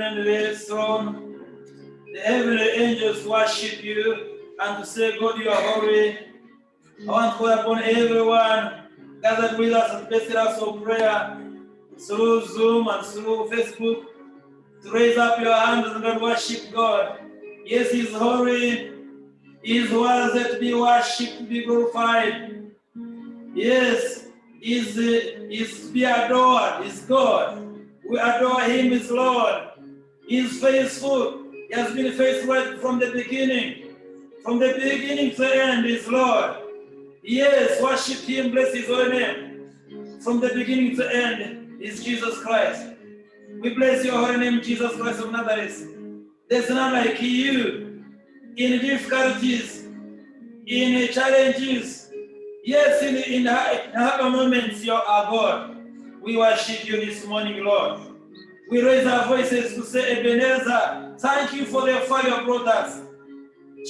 heavenly throne. The heavenly angels worship you and to say, God, you are holy. I want to call upon everyone gathered with us at Blessed House of Prayer through Zoom and through Facebook to raise up your hands and worship God. Yes, He is holy. He is worthy to be worshipped, to be glorified. Yes, He is to be adored. He is God. We adore Him as Lord. He is faithful. He has been faithful right from the beginning. From the beginning to the end is Lord. Yes, worship Him, bless His holy name. From the beginning to the end is Jesus Christ. We bless your holy name, Jesus Christ of Nazareth. There's none like you in difficulties, in challenges. Yes, in happy moments, you are God. We worship you this morning, Lord. We raise our voices to say, Ebenezer, thank you for the fire you brought us.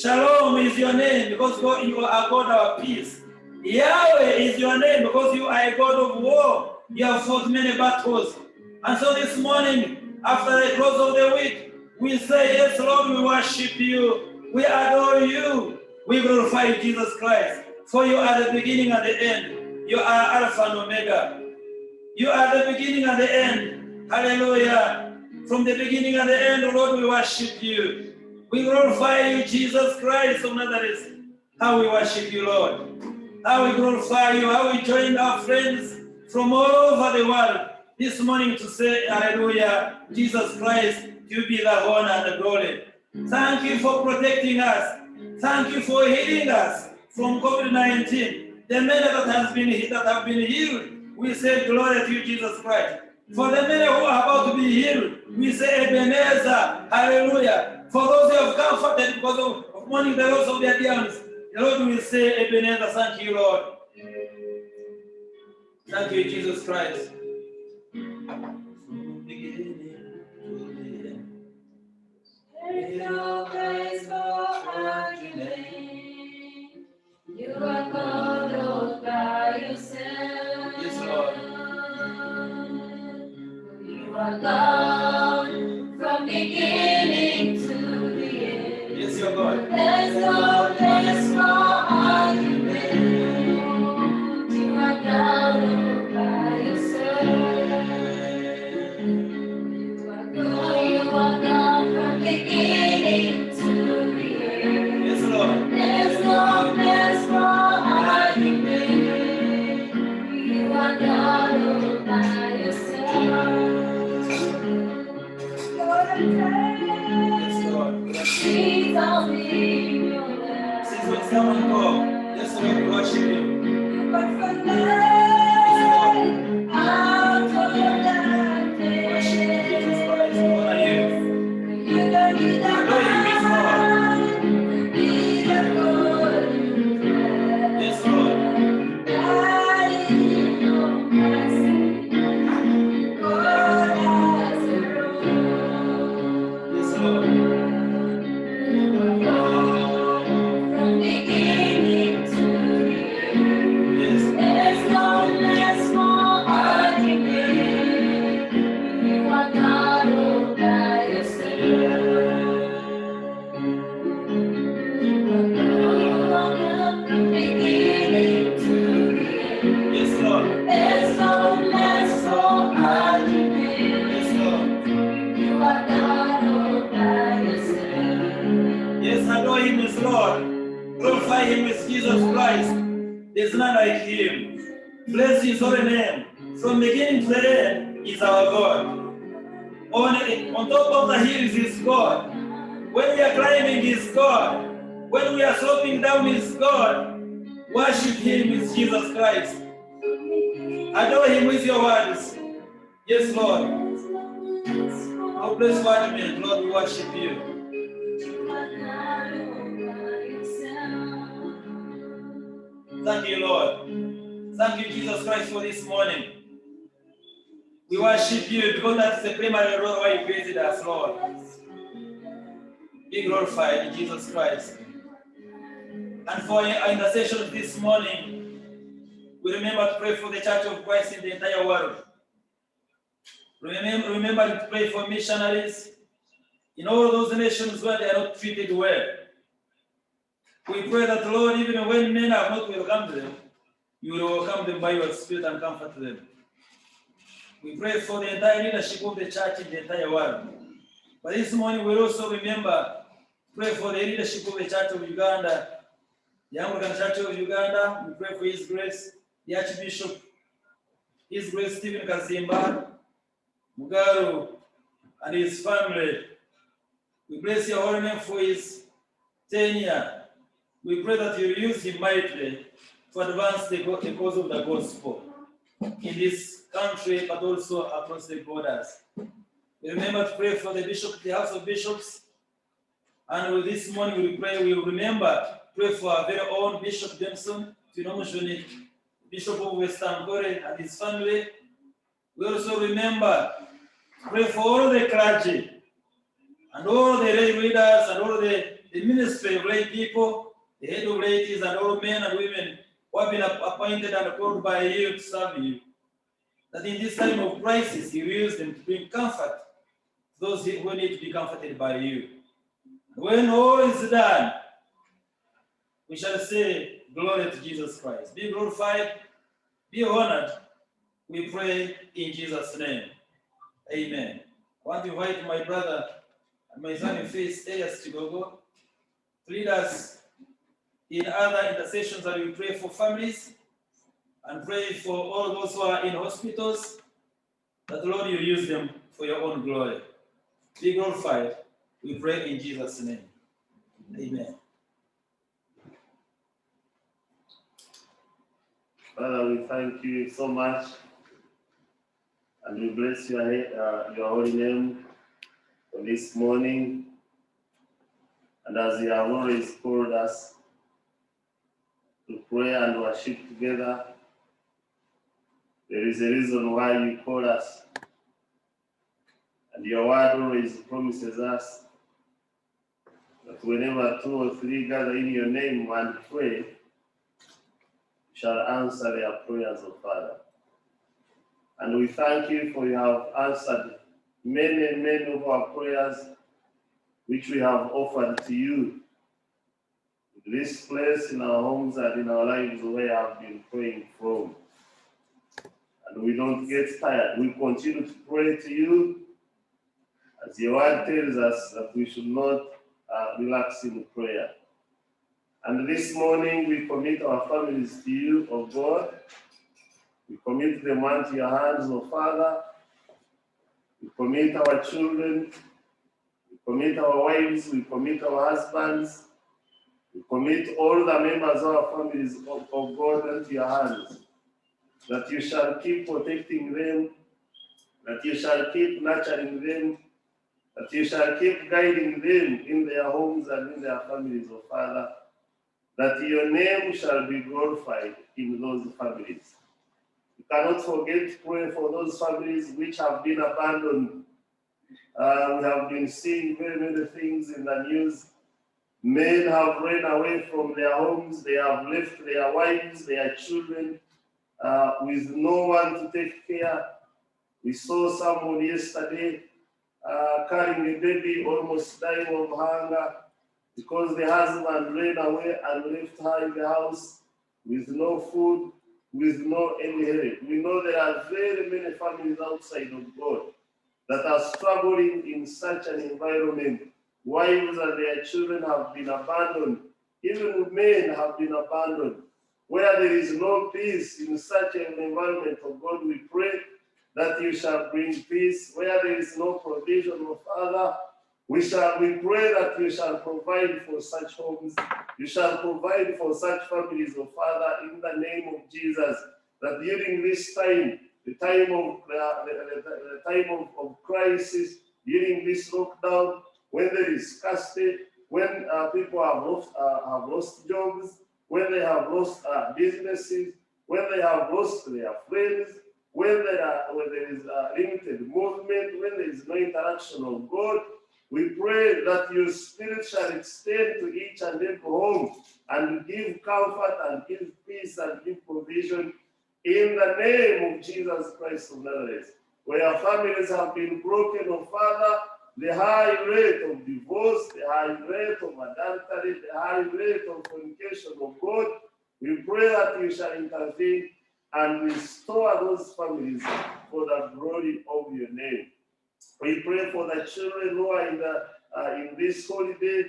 Shalom is your name because God, you are a God of peace. Yahweh is your name because you are a God of war. You have fought many battles. And so this morning, after the close of the week, we say, yes, Lord, we worship you. We adore you. We glorify Jesus Christ. For you are the beginning and the end. You are Alpha and Omega. You are the beginning and the end. Hallelujah. From the beginning and the end, Lord, we worship you. We glorify you, Jesus Christ of Nazareth. How we worship you, Lord. How we glorify you. How we join our friends from all over the world this morning to say, hallelujah, Jesus Christ, you be the honor and the glory. Thank you for protecting us. Thank you for healing us from COVID-19. The many that have been healed, we say glory to you, Jesus Christ. For the many who are about to be healed, we say Ebenezer, hallelujah. For those who have comforted because of mourning the loss of their dear ones, the Lord will say Ebenezer, thank you, Lord. Thank you, Jesus Christ. There's no place for argument. You are God all by yourself. Yes, Lord. You are God from beginning to the end. Yes, your God. There's no place for argument. You are God all by yourself. You are God from beginning to the end. Yes, Lord. There's no place for argument. You are God all by yourself. Lord, I Yes, Lord. please don't leave your love. Since when someone go, yes, Lord, we worship you. But for life, out of darkness, Worship you, Jesus Christ. Honor you. you don't need a Adore you, His Lord. man, be the golden thread. Yes, Lord. God in your mercy, God has a role. Yes, Lord. From beginning to the end, Yes. there's no less for argument. You are God all by yourself. You are God from beginning to the end. Yes, Lord. There's no less for argument. Yes, Lord. You are God all by yourself. Yes, adore Him as Lord. Glorify Him as Jesus Christ. There's none like Him. Bless His holy name. From beginning to the end is our God. On top of the hills is God. When we are climbing is God. When we are sloping down is God. Worship Him with Jesus Christ. Adore Him with your words. Yes, Lord. Oh, bless what mean. Lord, we worship you. You are God all by yourself. Thank you, Lord. Thank you, Jesus Christ, for this morning. We worship you because that's the primary role why you created us, Lord. Be glorified in Jesus Christ. And for our intercession this morning, we remember to pray for the Church of Christ in the entire world. Remember to pray for missionaries, in all those nations where they are not treated well. We pray that, Lord, even when men have not welcomed them, you will welcome them by your Spirit and comfort them. We pray for the entire leadership of the church in the entire world. But this morning we'll also pray for the leadership of the Church of Uganda, the Anglican Church of Uganda. We pray for His Grace, the Archbishop, His Grace Stephen Kazimba, Mugaru, and his family. We bless your holy name for his tenure. We pray that you use him mightily to advance the cause of the gospel in this country, but also across the borders. We remember to pray for the bishop, the House of Bishops, and with this morning we will pray for our very own Bishop Jameson, Bishop of Western Korea and his family. We also remember to pray for all the clergy and all the lay leaders and all the ministry of lay people, the head of ladies and all men and women who have been appointed and called by you to serve you. That in this time of crisis, you use them to bring comfort to those who need to be comforted by you. When all is done, we shall say, glory to Jesus Christ. Be glorified, be honored. We pray in Jesus' name. Amen. I want to invite my brother and my son in faith, Elias Chigogo, to lead us in other intercessions that we pray for families and pray for all those who are in hospitals, that Lord, you use them for your own glory. Be glorified. We pray in Jesus' name. Amen. Father, we thank you so much, and we bless your holy name for this morning. And as you have always called us to pray and worship together, there is a reason why you call us. And your word always promises us that whenever 2 or 3 gather in your name and pray, you shall answer their prayers, O Father. And we thank you for you have answered many of our prayers which we have offered to you in this place, in our homes and in our lives where we have been praying from. And we don't get tired. We continue to pray to you, as your word tells us that we should not relax in prayer. And this morning we commit our families to you, O God. We commit them unto your hands, O Father. We commit our children. We commit our wives. We commit our husbands. We commit all the members of our families, O God, into your hands. That you shall keep protecting them. That you shall keep nurturing them. That you shall keep guiding them in their homes and in their families, O Father. That your name shall be glorified in those families. We cannot forget to pray for those families which have been abandoned. We have been seeing many things in the news. Men have run away from their homes. They have left their wives, their children, with no one to take care. We saw someone yesterday carrying a baby, almost dying of hunger, because the husband ran away and left her in the house with no food, with no any help. We know there are very many families outside of God that are struggling in such an environment. Wives and their children have been abandoned. Even men have been abandoned. Where there is no peace in such an environment, of God, we pray that you shall bring peace. Where there is no provision, of Father, we pray that you shall provide for such homes. You shall provide for such families, O Father, in the name of Jesus. That during this time, the time of crisis, during this lockdown, when there is scarcity, when people have lost jobs, when they have lost businesses, when they have lost their friends, when there is limited movement, when there is no interaction of God, we pray that your Spirit shall extend to each and every home and give comfort and give peace and give provision in the name of Jesus Christ of Nazareth. Where families have been broken, oh Father, the high rate of divorce, the high rate of adultery, the high rate of fornication of God. We pray that you shall intervene and restore those families for the glory of your name. We pray for the children who are in this holiday.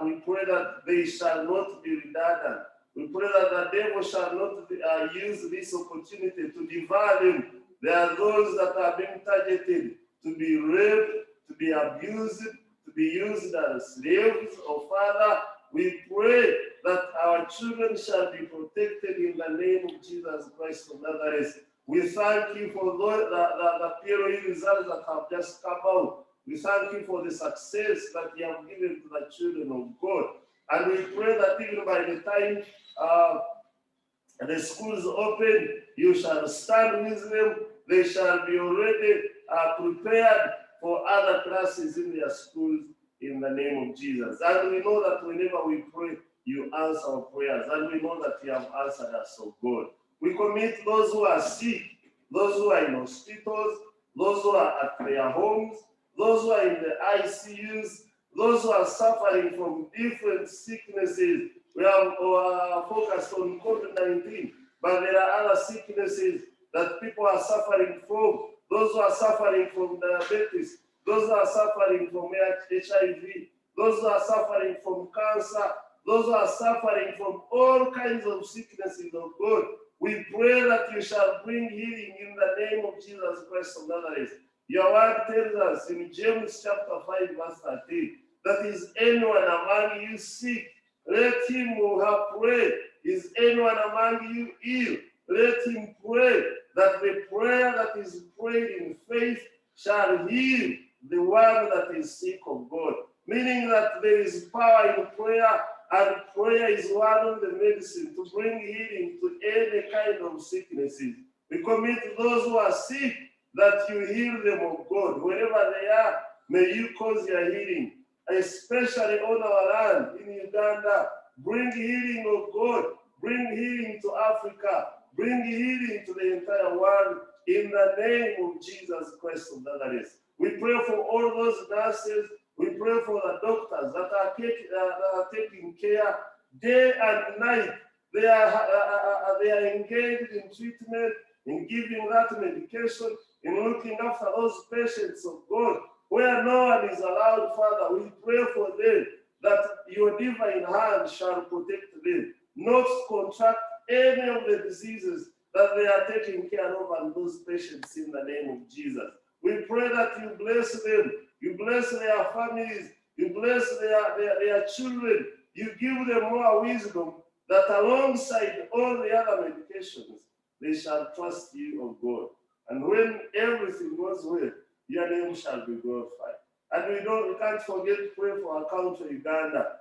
We pray that they shall not be redundant. We pray that the devil shall not use this opportunity to devour them. There are those that are being targeted to be raped, to be abused, to be used as slaves. Oh Father, we pray that our children shall be protected in the name of Jesus Christ of Nazareth. We thank you for the PLE results that have just come out. We thank you for the success that you have given to the children of God. And we pray that even by the time the schools open, you shall stand with them. They shall be already prepared for other classes in their schools in the name of Jesus. And we know that whenever we pray, you answer our prayers. And we know that you have answered us, oh God. We commit those who are sick, those who are in hospitals, those who are at their homes, those who are in the ICUs, those who are suffering from different sicknesses. We have focused on COVID-19, but there are other sicknesses that people are suffering from. Those who are suffering from diabetes, those who are suffering from HIV, those who are suffering from cancer, those who are suffering from all kinds of sicknesses of God. We pray that you shall bring healing in the name of Jesus Christ of Nazareth. Your word tells us in James chapter 5 verse 13, that is anyone among you sick, let him who have prayed. Is anyone among you ill? Let him pray, that the prayer that is prayed in faith shall heal the one that is sick of God. Meaning that there is power in prayer, and prayer is one of the medicine to bring healing to any kind of sicknesses. We commit those who are sick, that you heal them, oh God. Wherever they are, may you cause their healing, especially on our land in Uganda. Bring healing, oh God. Bring healing to Africa. Bring healing to the entire world in the name of Jesus Christ of Nazareth. We pray for all those nurses. We pray for the doctors that are taking care day and night. They are engaged in treatment, in giving that medication, in looking after those patients of God. Where no one is allowed, Father, we pray for them that your divine hand shall protect them, not contract any of the diseases that they are taking care of and those patients in the name of Jesus. We pray that you bless them, you bless their families, you bless their children, you give them more wisdom, that alongside all the other medications, they shall trust you, O God. And when everything goes well, your name shall be glorified. And we can't forget to pray for our country, Uganda.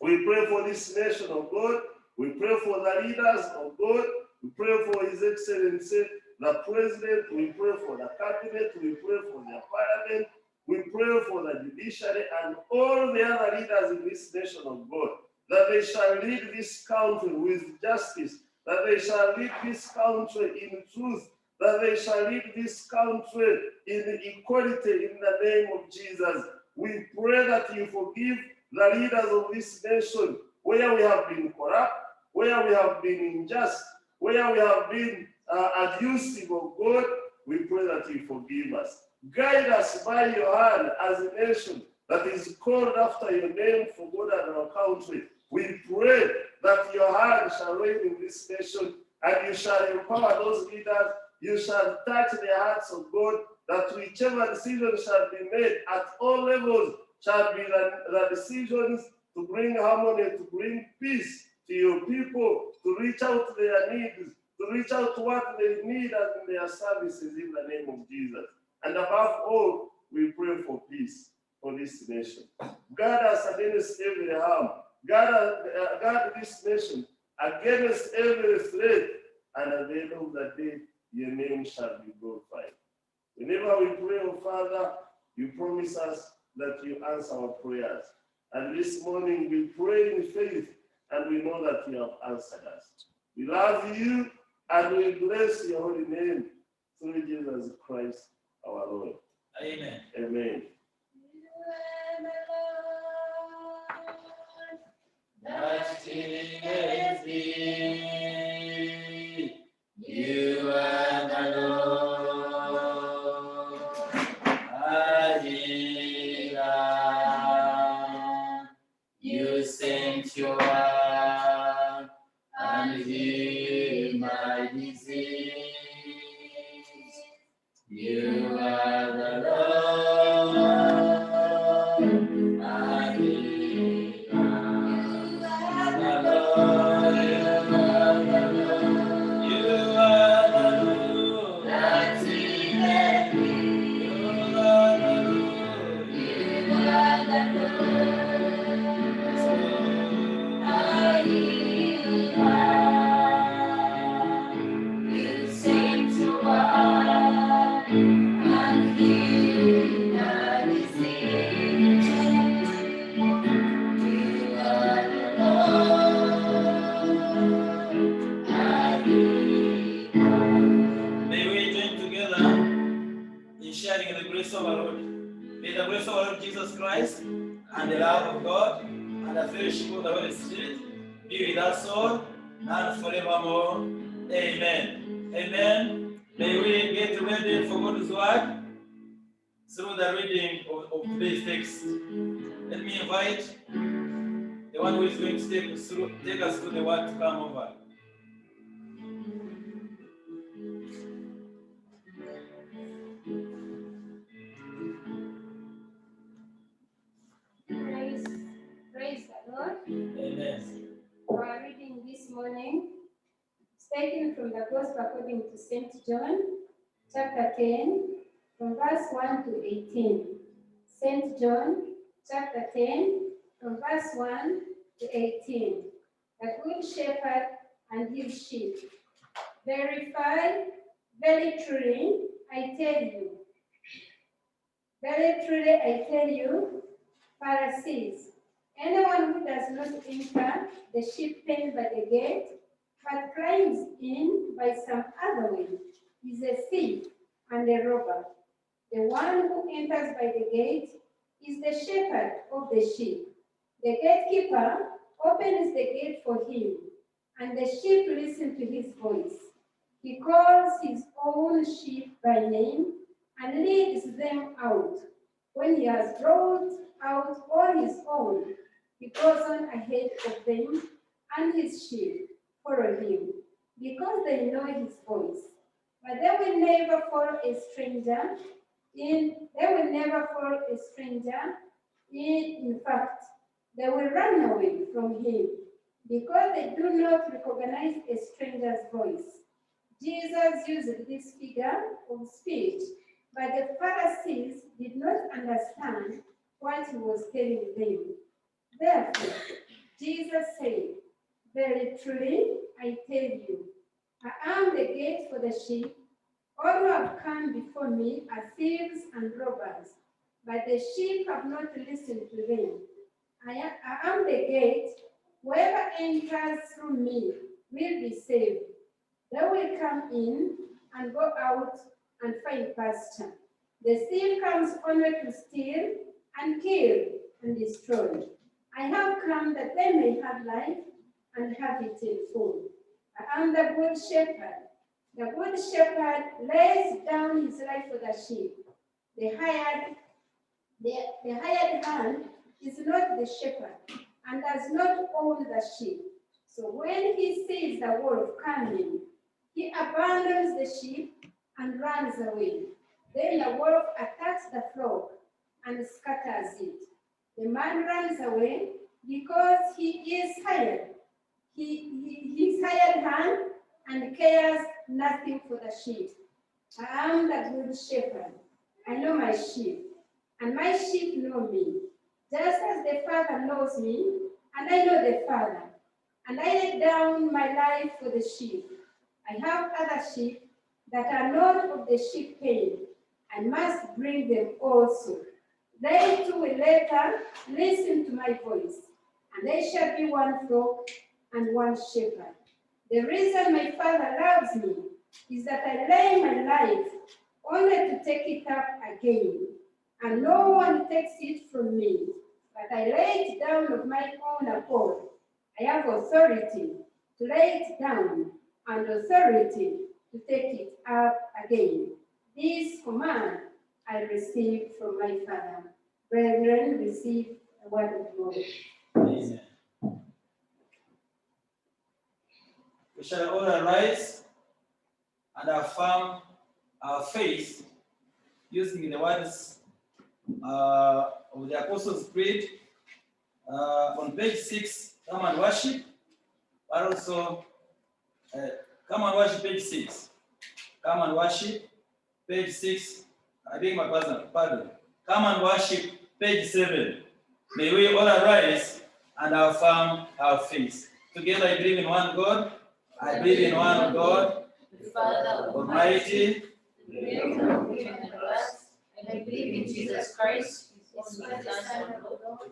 We pray for this nation of God. We pray for the leaders of God. We pray for His Excellency, the President. We pray for the Cabinet. We pray for the Parliament. We pray for the judiciary and all the other leaders in this nation of God, that they shall lead this country with justice, that they shall lead this country in truth, that they shall lead this country in equality in the name of Jesus. We pray that you forgive the leaders of this nation where we have been corrupt, where we have been unjust, where we have been abusive of God. We pray that you forgive us. Guide us by your hand as a nation that is called after your name for God and our country. We pray that your hand shall reign in this nation, and you shall empower those leaders. You shall touch the hearts of God, that whichever decision shall be made at all levels shall be the decisions to bring harmony, to bring peace to your people, to reach out to their needs, to reach out to what they need and their services in the name of Jesus. And above all, we pray for peace for this nation. Guard us against every harm. Guard this nation against every threat. And at the end of the day, your name shall be glorified. Whenever we pray, oh Father, you promise us that you answer our prayers. And this morning we pray in faith, and we know that you have answered us. We love you, and we bless your holy name through Jesus Christ our Lord. Amen. Amen. is thee. You are the Lord. Adila. You sent your word and healed my disease. You are the Lord. Adila. The Lord, you are the Lord. You are the Lord. That healeth me. You are the Lord. You are the Lord. You sent your word and healed my disease. You are the Lord. May we join together in sharing the grace of our Lord. May the grace of our Lord Jesus Christ and the love of God and the fellowship of the Holy Spirit be with us all and forevermore. Amen. Amen. May we get ready for God's word through the reading of today's text. Let me invite the one who is going to take us through the word to come over. Praise the Lord. Amen. Our reading this morning is taken from the Gospel according to St. John, chapter 10, from verse 1 to 18. St. John, chapter 10, from verse 1 to 18. The good shepherd and his sheep. Very truly, I tell you, Pharisees, anyone who does not enter the sheep pen by the gate, but climbs in by some other way, is a thief and a robber. The one who enters by the gate is the shepherd of the sheep. The gatekeeper opens the gate for him, and the sheep listen to his voice. He calls his own sheep by name and leads them out. When he has brought out all his own, he goes on ahead of them, and his sheep follow him, because they know his voice. But they will never follow a stranger. In fact, they will run away from him, because they do not recognize a stranger's voice. Jesus used this figure of speech, but the Pharisees did not understand what he was telling them. Therefore, Jesus said, very truly, I tell you, I am the gate for the sheep. All who have come before me are thieves and robbers, but the sheep have not listened to them. I am the gate. Whoever enters through me will be saved. They will come in and go out and find pasture. The thief comes only to steal and kill and destroy. I have come that they may have life and have it in full. I am the good shepherd. The good shepherd lays down his life for the sheep. The hired hand is not the shepherd and does not own the sheep. So when he sees the wolf coming, he abandons the sheep and runs away. Then the wolf attacks the flock and scatters it. The man runs away because he is hired. He's hired hand and cares nothing for the sheep. I am the good shepherd. I know my sheep, and my sheep know me, just as the Father knows me, and I know the Father. And I lay down my life for the sheep. I have other sheep that are not of the sheep pen. I must bring them also. They too will later listen to my voice, and they shall be one flock and one shepherd. The reason my Father loves me is that I lay my life only to take it up again, and no one takes it from me, but I lay it down of my own accord. I have authority to lay it down and authority to take it up again. This command I received from my Father. Brethren, receive the word of God. Amen. We shall all arise and affirm our faith using the words of the Apostles' Creed on page 6. Come and worship, but also come and worship page 6. Come and worship page 6. I beg my pardon. Come and worship page 7. May we all arise and affirm our faith. Together I believe in one God. I believe in one God, The Father Almighty, the Creator of heaven and earth, and I believe in Jesus Christ, His only Son, our Lord,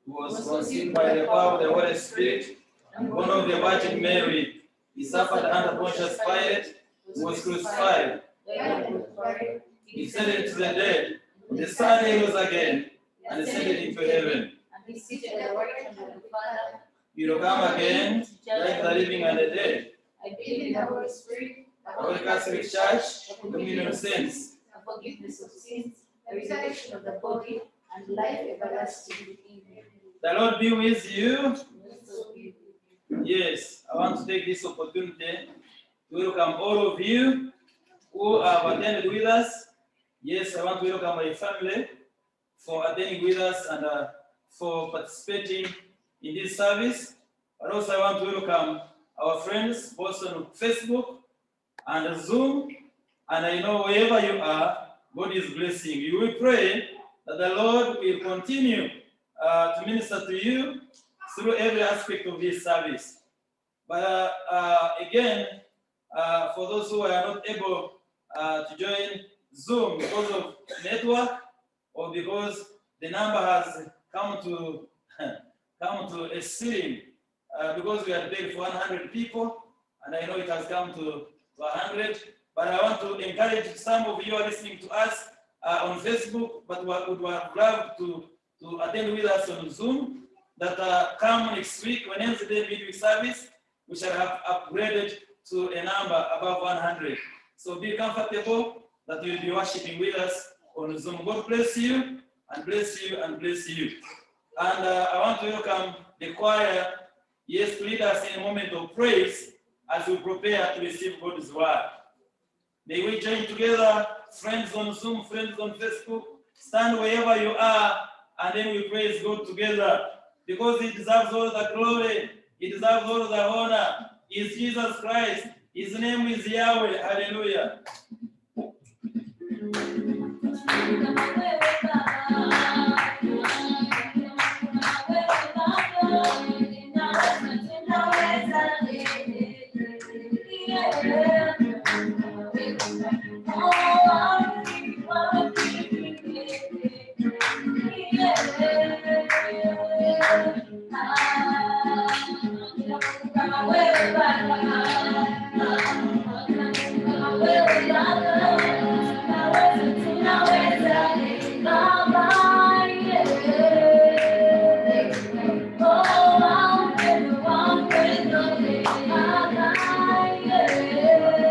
who was conceived by the power of the Holy Spirit, born of the Virgin Mary. He suffered under Pontius Pilate, was crucified. died and was buried, He descended to the dead. On the third day he rose again, and ascended into heaven. and He seated at the right hand of the Father. He will come again, judge the living and the dead. I believe in the Holy Spirit, the The Holy Holy Catholic Church, the communion of saints. the forgiveness of sins, the resurrection of the body, and life everlasting. Amen. The Lord be with you. And so be with you. Yes, I want to take this opportunity to welcome all of you who have attended with us. Yes, I want to welcome my family for attending with us and for participating in this service. But also I want to welcome our friends both on Facebook and Zoom. And I know wherever you are, God is blessing you. We pray that the Lord will continue to minister to you through every aspect of this service. But again, for those who are not able to join Zoom because of network or because the number has come to a ceiling, because we had begged for 100 people, and I know it has come to 100. But I want to encourage some of you are listening to us on Facebook, but would have loved to attend with us on Zoom, that come next week, Wednesday midweek service, we shall have upgraded to a number above 100. So be comfortable that you'll be worshiping with us on Zoom. God bless you, and bless you, and bless you. And I want to welcome the choir, yes, to lead us in a moment of praise as we prepare to receive God's word. May we join together, friends on Zoom, friends on Facebook, stand wherever you are, and then we praise God together, because He deserves all the glory, He deserves all the honor. He is Jesus Christ, His name is Yahweh. Hallelujah. Oh,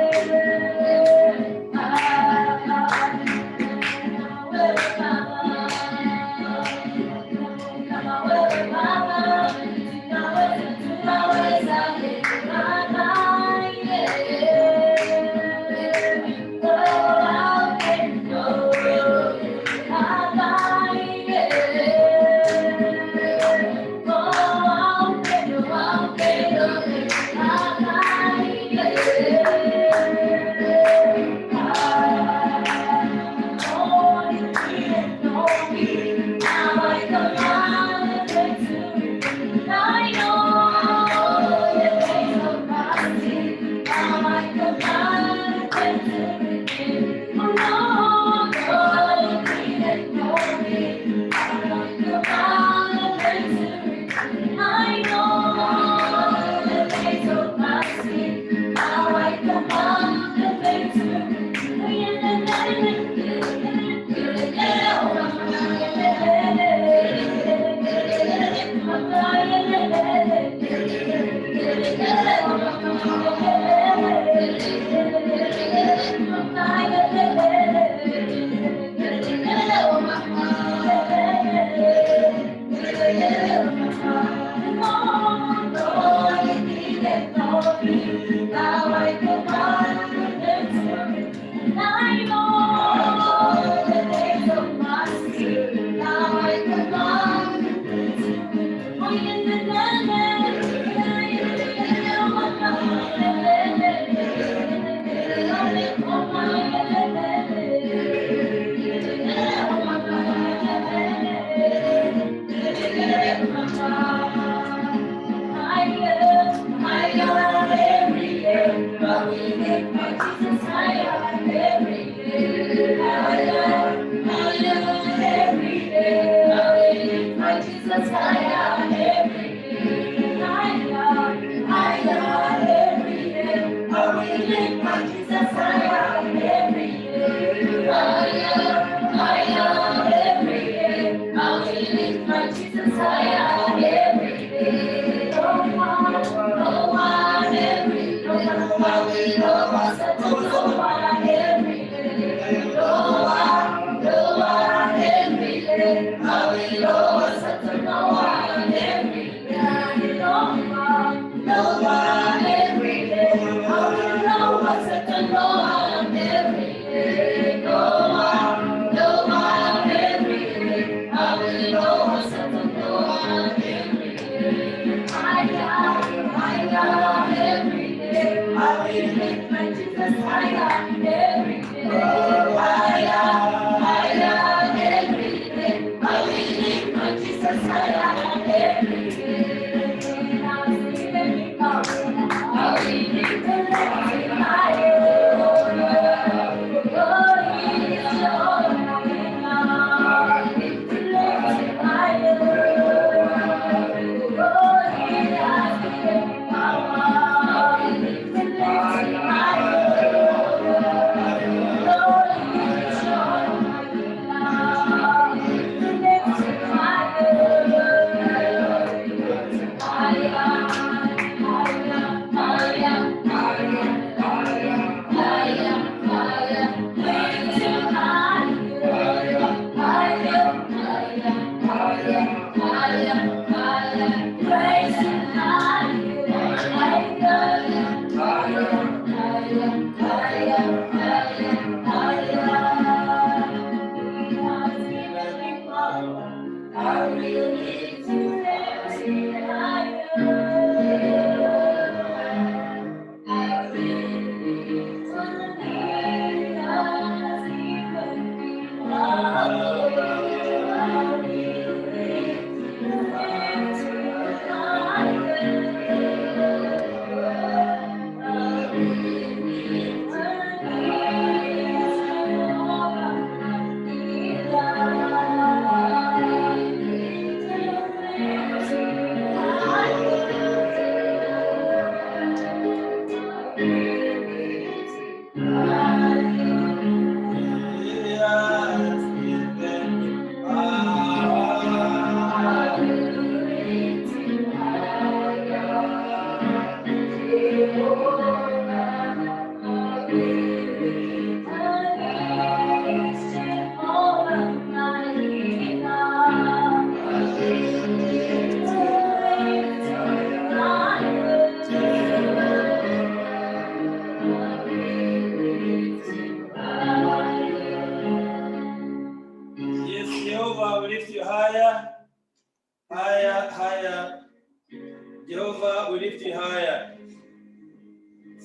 Jehovah, we lift you higher.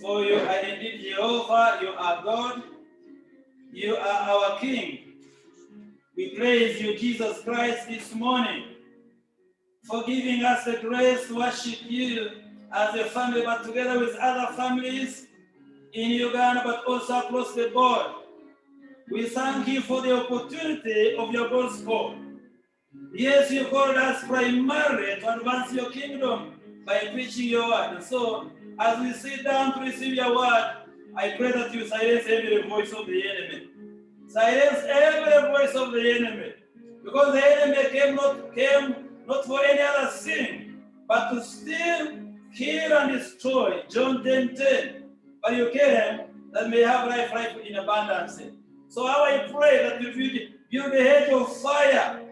For you are indeed Jehovah, you are God, you are our King. We praise you, Jesus Christ, this morning for giving us the grace to worship you as a family, but together with other families in Uganda, but also across the board. We thank you for the opportunity of your gospel. Yes, you called us primarily to advance your kingdom by preaching your word. And so, as we sit down to receive your word, I pray that you silence every voice of the enemy. Silence every voice of the enemy. Because the enemy came not for any other sin, but to steal, kill, and destroy. John 10:10. But you came that may have life in abundance. So I pray that you build a hedge of fire,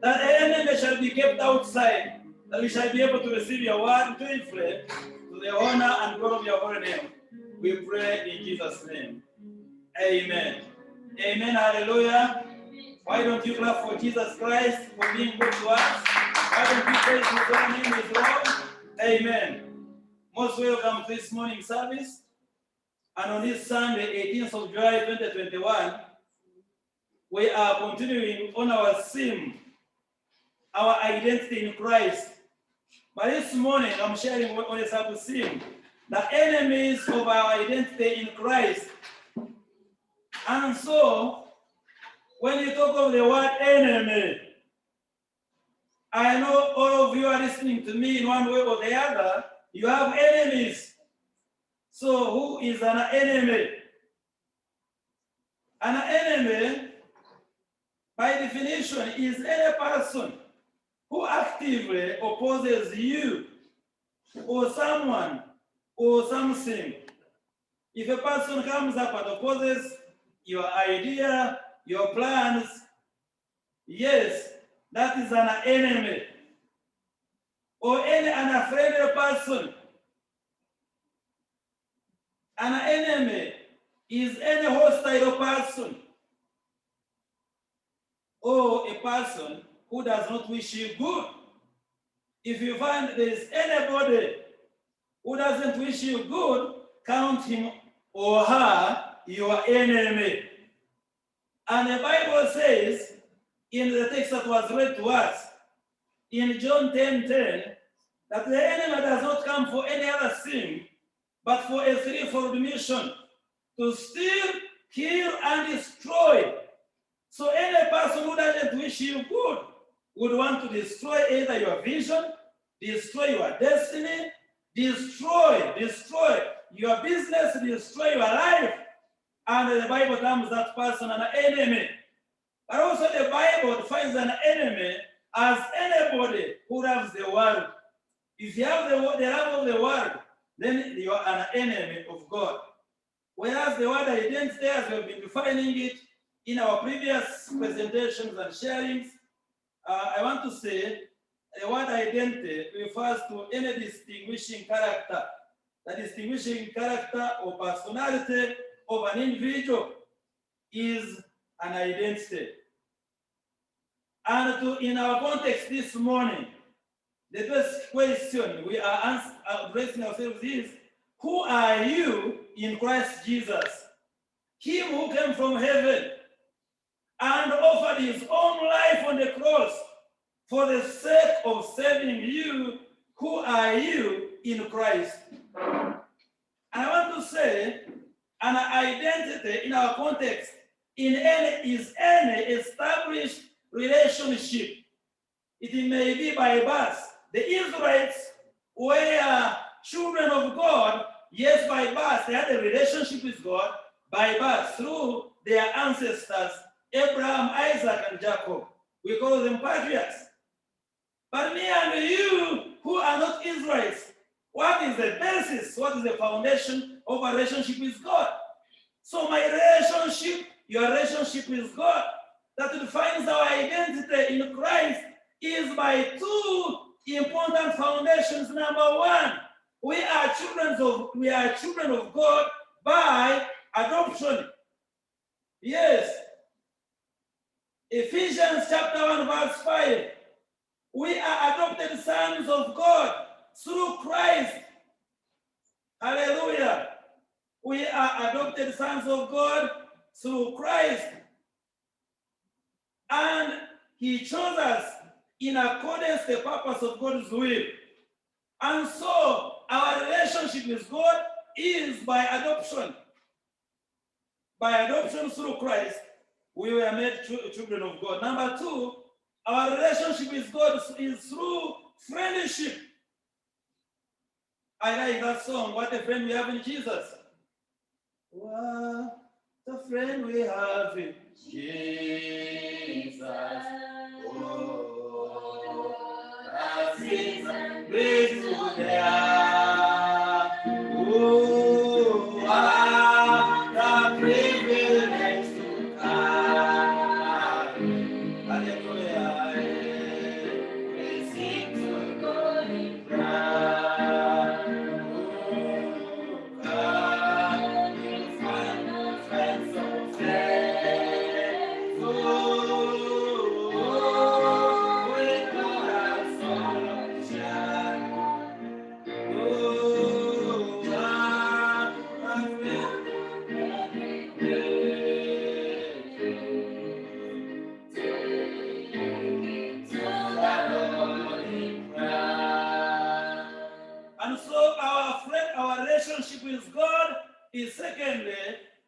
that the enemy shall be kept outside, that we shall be able to receive your word to inflame, to the honor and glory of your holy name. We pray in Jesus' name. Amen. Amen. Hallelujah. Why don't you clap for Jesus Christ for being good to us? Why don't you praise his holy name, his Lord? Amen. Most welcome to this morning service. And on this Sunday, 18th of July, 2021, we are continuing on our theme, our identity in Christ. But this morning, I'm sharing on a sub-theme, the enemies of our identity in Christ. And so, when you talk of the word enemy, I know all of you are listening to me in one way or the other. You have enemies. So who is an enemy? An enemy, by definition, is any person who actively opposes you or someone or something If a person comes up and opposes your idea, your plans, yes, that is an enemy. Or any unfriendly person. An enemy is any hostile person or a person who does not wish you good. If you find there is anybody who doesn't wish you good, count him or her your enemy. And the Bible says in the text that was read to us in John 10:10 that the enemy does not come for any other thing but for a threefold mission: to steal, kill, and destroy. So any person who doesn't wish you good would want to destroy either your vision, destroy your destiny, destroy your business, destroy your life. And the Bible terms that person an enemy. But also the Bible defines an enemy as anybody who loves the world. If you have the love of the world, then you are an enemy of God. Whereas the word identity, as we have been defining it in our previous presentations and sharings, I want to say the word identity refers to any distinguishing character. The distinguishing character or personality of an individual is an identity. And in our context this morning, the best question we are addressing ourselves is, who are you in Christ Jesus? Him who came from heaven and offered his own life on the cross for the sake of saving you. Who are you in Christ? And I want to say, an identity in our context is any established relationship. It may be by birth. The Israelites were children of God. Yes, by birth, they had a relationship with God by birth through their ancestors, Abraham, Isaac, and Jacob. We call them patriarchs. But me and you, who are not Israelites, what is the basis? What is the foundation of our relationship with God? So my relationship, your relationship with God, that defines our identity in Christ is by two important foundations. Number one, we are children of God by adoption. Yes. Ephesians chapter 1 verse 5. We are adopted sons of God through Christ. Hallelujah. We are adopted sons of God through Christ. And he chose us in accordance with the purpose of God's will. And so our relationship with God is by adoption. By adoption through Christ, we were made children of God. Number two, our relationship with God is through friendship. I like that song, What a Friend We Have in Jesus. What a friend we have in Jesus. Oh, that is grace to bear. Oh, what a privilege to carry. Hallelujah. We sing to God in prayer. Oh, God, you find no friends of faith. Oh, we are so shy. Oh, I feel every And so our relationship with God is secondly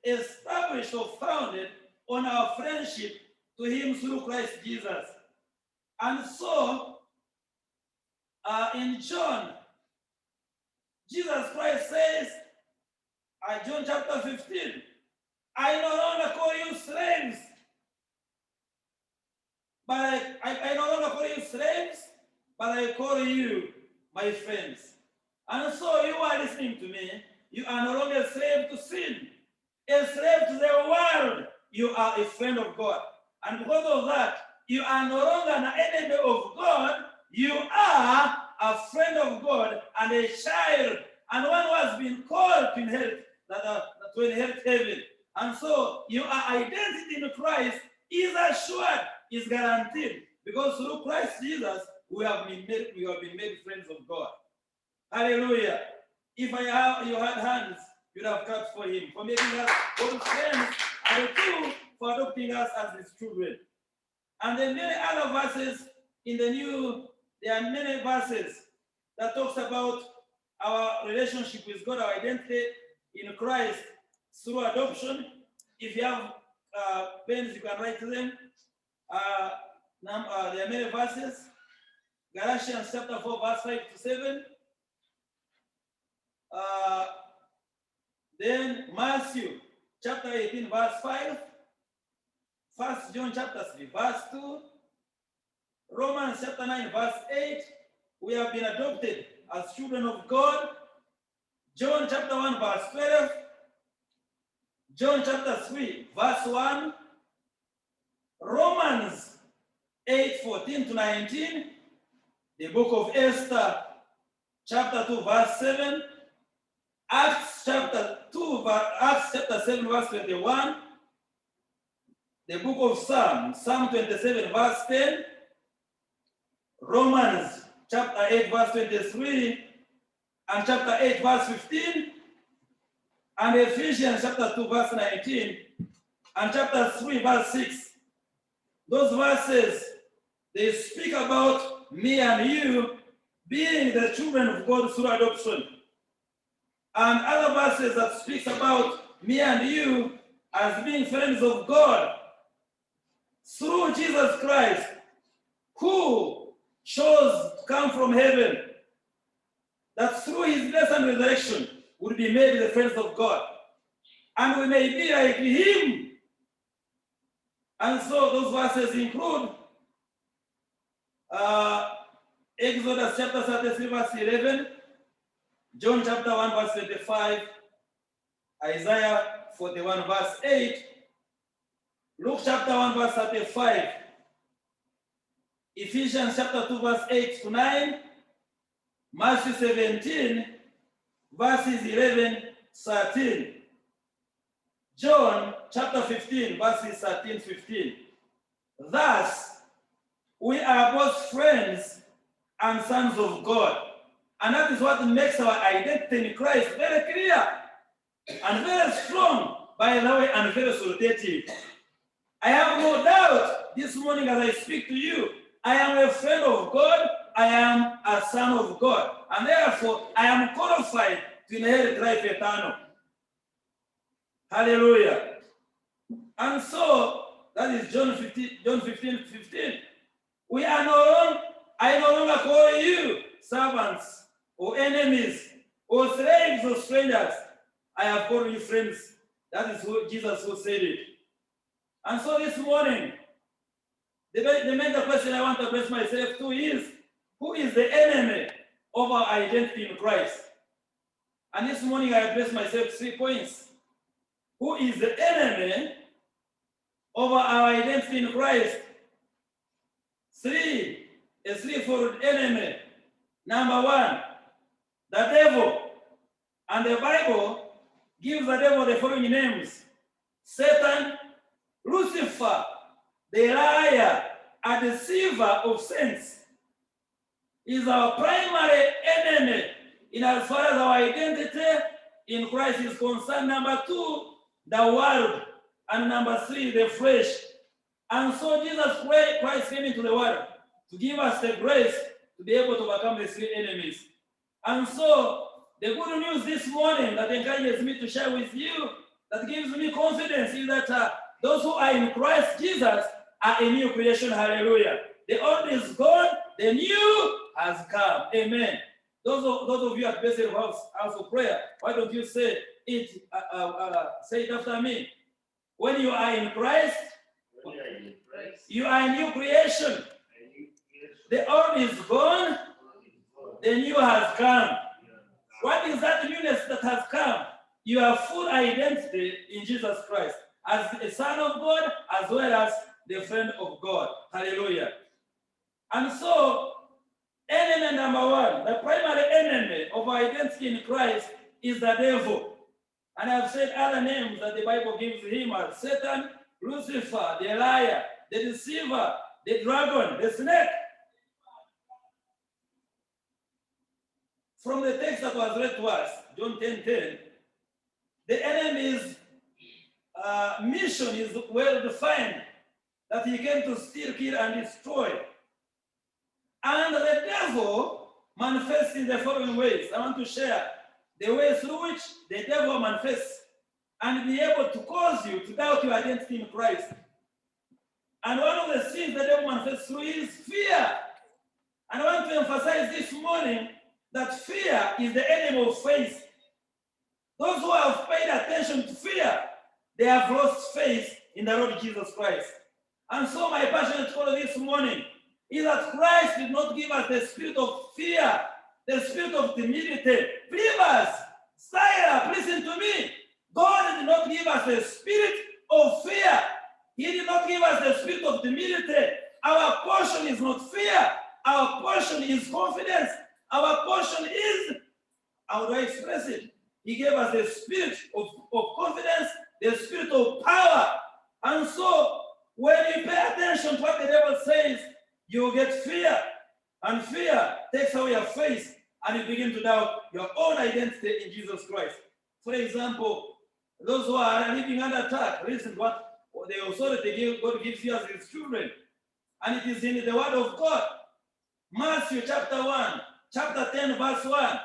established or founded on our friendship to him through Christ Jesus. And so in John, Jesus Christ says, John chapter 15, I no longer call you slaves, but I no longer call you slaves, but I call you my friends. And so you are listening to me. you are no longer a slave to sin, a slave to the world. You are a friend of God. And because of that, you are no longer an enemy of God. You are a friend of God and a child, and one who has been called to inherit heaven. And so your identity in Christ is assured, is guaranteed, because through Christ Jesus we have been made friends of God. Hallelujah. If you had hands, you'd have clapped for him, for making us both friends, and two, for adopting us as his children. And then many other verses in the New, there are many verses that talks about our relationship with God, our identity in Christ through adoption. If you have pens, you can write them. There are many verses. Galatians chapter 4, verse 5 to 7. Then Matthew chapter 18, verse 5. 1 John chapter 3, verse 2. Romans chapter 9, verse 8. We have been adopted as children of God. John chapter 1, verse 12. John chapter 3, verse 1. Romans 8, 14 to 19. The book of Esther, chapter 2, verse 7. Acts chapter 7, verse 21. The book of Psalm 27, verse 10. Romans chapter 8, verse 23, and chapter 8, verse 15, and Ephesians chapter 2, verse 19, and chapter 3, verse 6. Those verses, they speak about me and you being the children of God through adoption. And other verses that speaks about me and you as being friends of God through Jesus Christ, who chose to come from heaven, that through his death and resurrection would be made the friends of God. And we may be like him. And so those verses include Exodus chapter 33, verse 11, John chapter 1, verse 25, Isaiah 41, verse 8, Luke chapter 1, verse 35, Ephesians chapter 2, verse 8 to 9, Matthew 17, verses 11, 13, John chapter 15, verses 13, 15. Thus, we are both friends and sons of God. And that is what makes our identity in Christ very clear and very strong, by the way, and very authoritative. I have no doubt this morning as I speak to you, I am a friend of God, I am a son of God, and therefore I am qualified to inherit life eternal. Hallelujah. And so, that is John 15, 15. I no longer call you servants or enemies or slaves or strangers. I have called you friends. That is who Jesus who said it. And so this morning, the major question I want to address myself to is, who is the enemy of our identity in Christ? And this morning I address myself 3 points. Who is the enemy of our identity in Christ? A threefold enemy. Number 1, the devil. And the Bible gives the devil the following names: Satan, Lucifer, the liar, a deceiver of saints, is our primary enemy in as far as our identity in Christ is concerned. Number 2, the world. And number 3, the flesh. And so Jesus Christ came into the world to give us the grace to be able to overcome the 3 enemies. And so the good news this morning that encourages me to share with you, that gives me confidence, is that those who are in Christ Jesus are a new creation. Hallelujah. The old is gone, the new has come. Amen. Those of you at Bethel House of Prayer, why don't you say it after me? When you are in Christ, you are a new creation. The old is gone, the new has come. What is that newness that has come? your full identity in Jesus Christ as a son of God as well as the friend of God. Hallelujah. And so, enemy number one, the primary enemy of our identity in Christ is the devil. And I've said other names that the Bible gives him as Satan, Lucifer, the liar, the deceiver, the dragon, the snake. From the text that was read to us, John 10:10, the enemy's mission is well defined, that he came to steal, kill, and destroy. And the devil manifests in the following ways. I want to share the ways through which the devil manifests and be able to cause you to doubt your identity in Christ. And one of the things the devil manifests through is fear. And I want to emphasize this morning that fear is the enemy of faith. Those who have paid attention to fear, they have lost faith in the Lord Jesus Christ. And so my passionate call this morning is that Christ did not give us the spirit of fear, the spirit of timidity. Believers, silence, listen to me. God did not give us the spirit of fear. He did not give us the spirit of timidity. Our portion is not fear. Our portion is confidence. Our portion is, how do I express it? He gave us the spirit of confidence, the spirit of power. And so, when you pay attention to what the devil says, you will get fear. And fear takes away your faith, and you begin to doubt your own identity in Jesus Christ. For example, those who are living under attack, listen to what the authority God gives you as his children. And it is in the word of God. Matthew chapter 1, chapter 10, verse 1.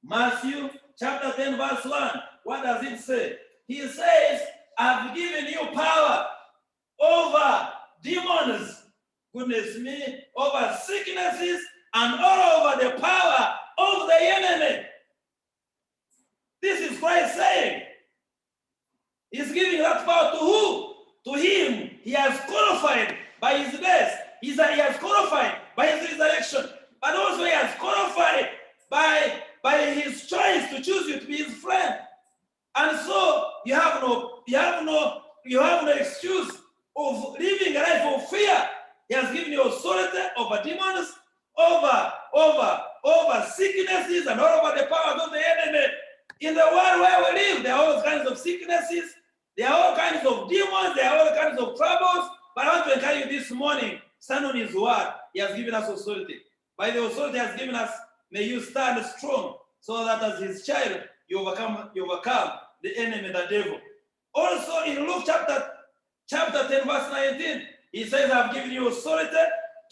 Matthew chapter 10, verse 1. What does it say? He says, I've given you power over demons, goodness me, over sicknesses, and all over the power of the enemy. This is Christ saying. He's giving that power to who? To him. He has qualified by his death. He has qualified by his resurrection. But also he has qualified by his choice to choose you to be his friend. And so you have no excuse of living a life of fear. He has given you authority over demons, over sicknesses, and all over the powers of the enemy. In the world where we live, there are all kinds of sicknesses, there are all kinds of demons, there are all kinds of troubles. But I want to encourage you this morning, stand on his word. He has given us authority. By the authority he has given us, may you stand strong, so that as his child, you overcome the enemy, the devil. Also in Luke chapter 10, verse 19, he says, I've given you authority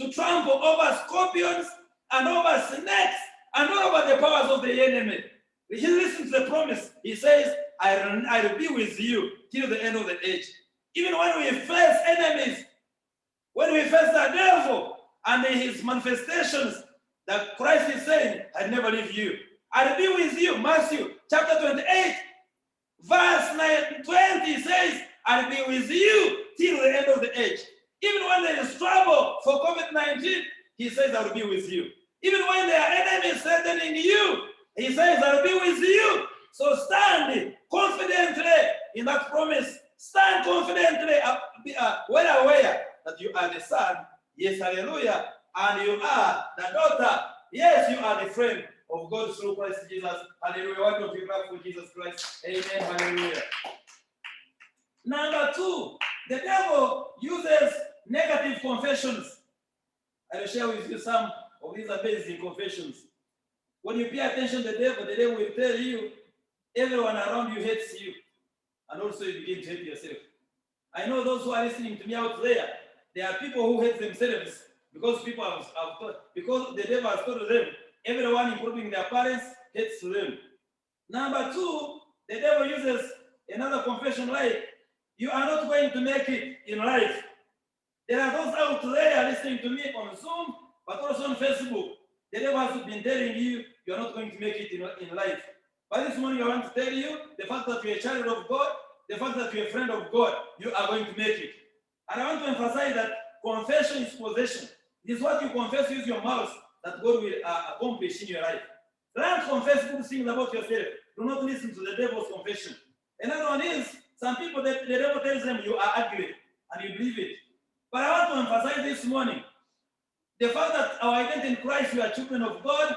to trample over scorpions and over snakes and all over the powers of the enemy. He listens to the promise. He says, I'll be with you till the end of the age. Even when we face enemies, when we face the devil and his manifestations, that Christ is saying, I never leave you. I'll be with you. Matthew chapter 28, verse 20 says, I'll be with you till the end of the age. Even when there is trouble for COVID-19, he says, I'll be with you. Even when there are enemies threatening you, he says, I'll be with you. So stand confidently in that promise. Stand confidently, well aware that you are the son. Yes, hallelujah. And you are the daughter. Yes, you are the friend of God through Christ Jesus. Hallelujah. Why don't you clap for Jesus Christ? Amen. Hallelujah. Number two, the devil uses negative confessions. I will share with you some of these amazing confessions. When you pay attention to the devil will tell you everyone around you hates you. And also you begin to hate yourself. I know those who are listening to me out there are people who hate themselves because people have thought, because the devil has told them, everyone, including their parents, hates them. Number two, the devil uses another confession like, you are not going to make it in life. There are those out there listening to me on Zoom, but also on Facebook. The devil has been telling you, you are not going to make it in life. But this morning I want to tell you, the fact that you're a child of God, the fact that you're a friend of God, you are going to make it. And I want to emphasize that confession is possession. It is what you confess with your mouth that God will accomplish in your life. Learn to confess good things about yourself. do not listen to the devil's confession. Another one is, some people, the devil tells them you are ugly, and you believe it. But I want to emphasize this morning, the fact that our identity in Christ, we are children of God,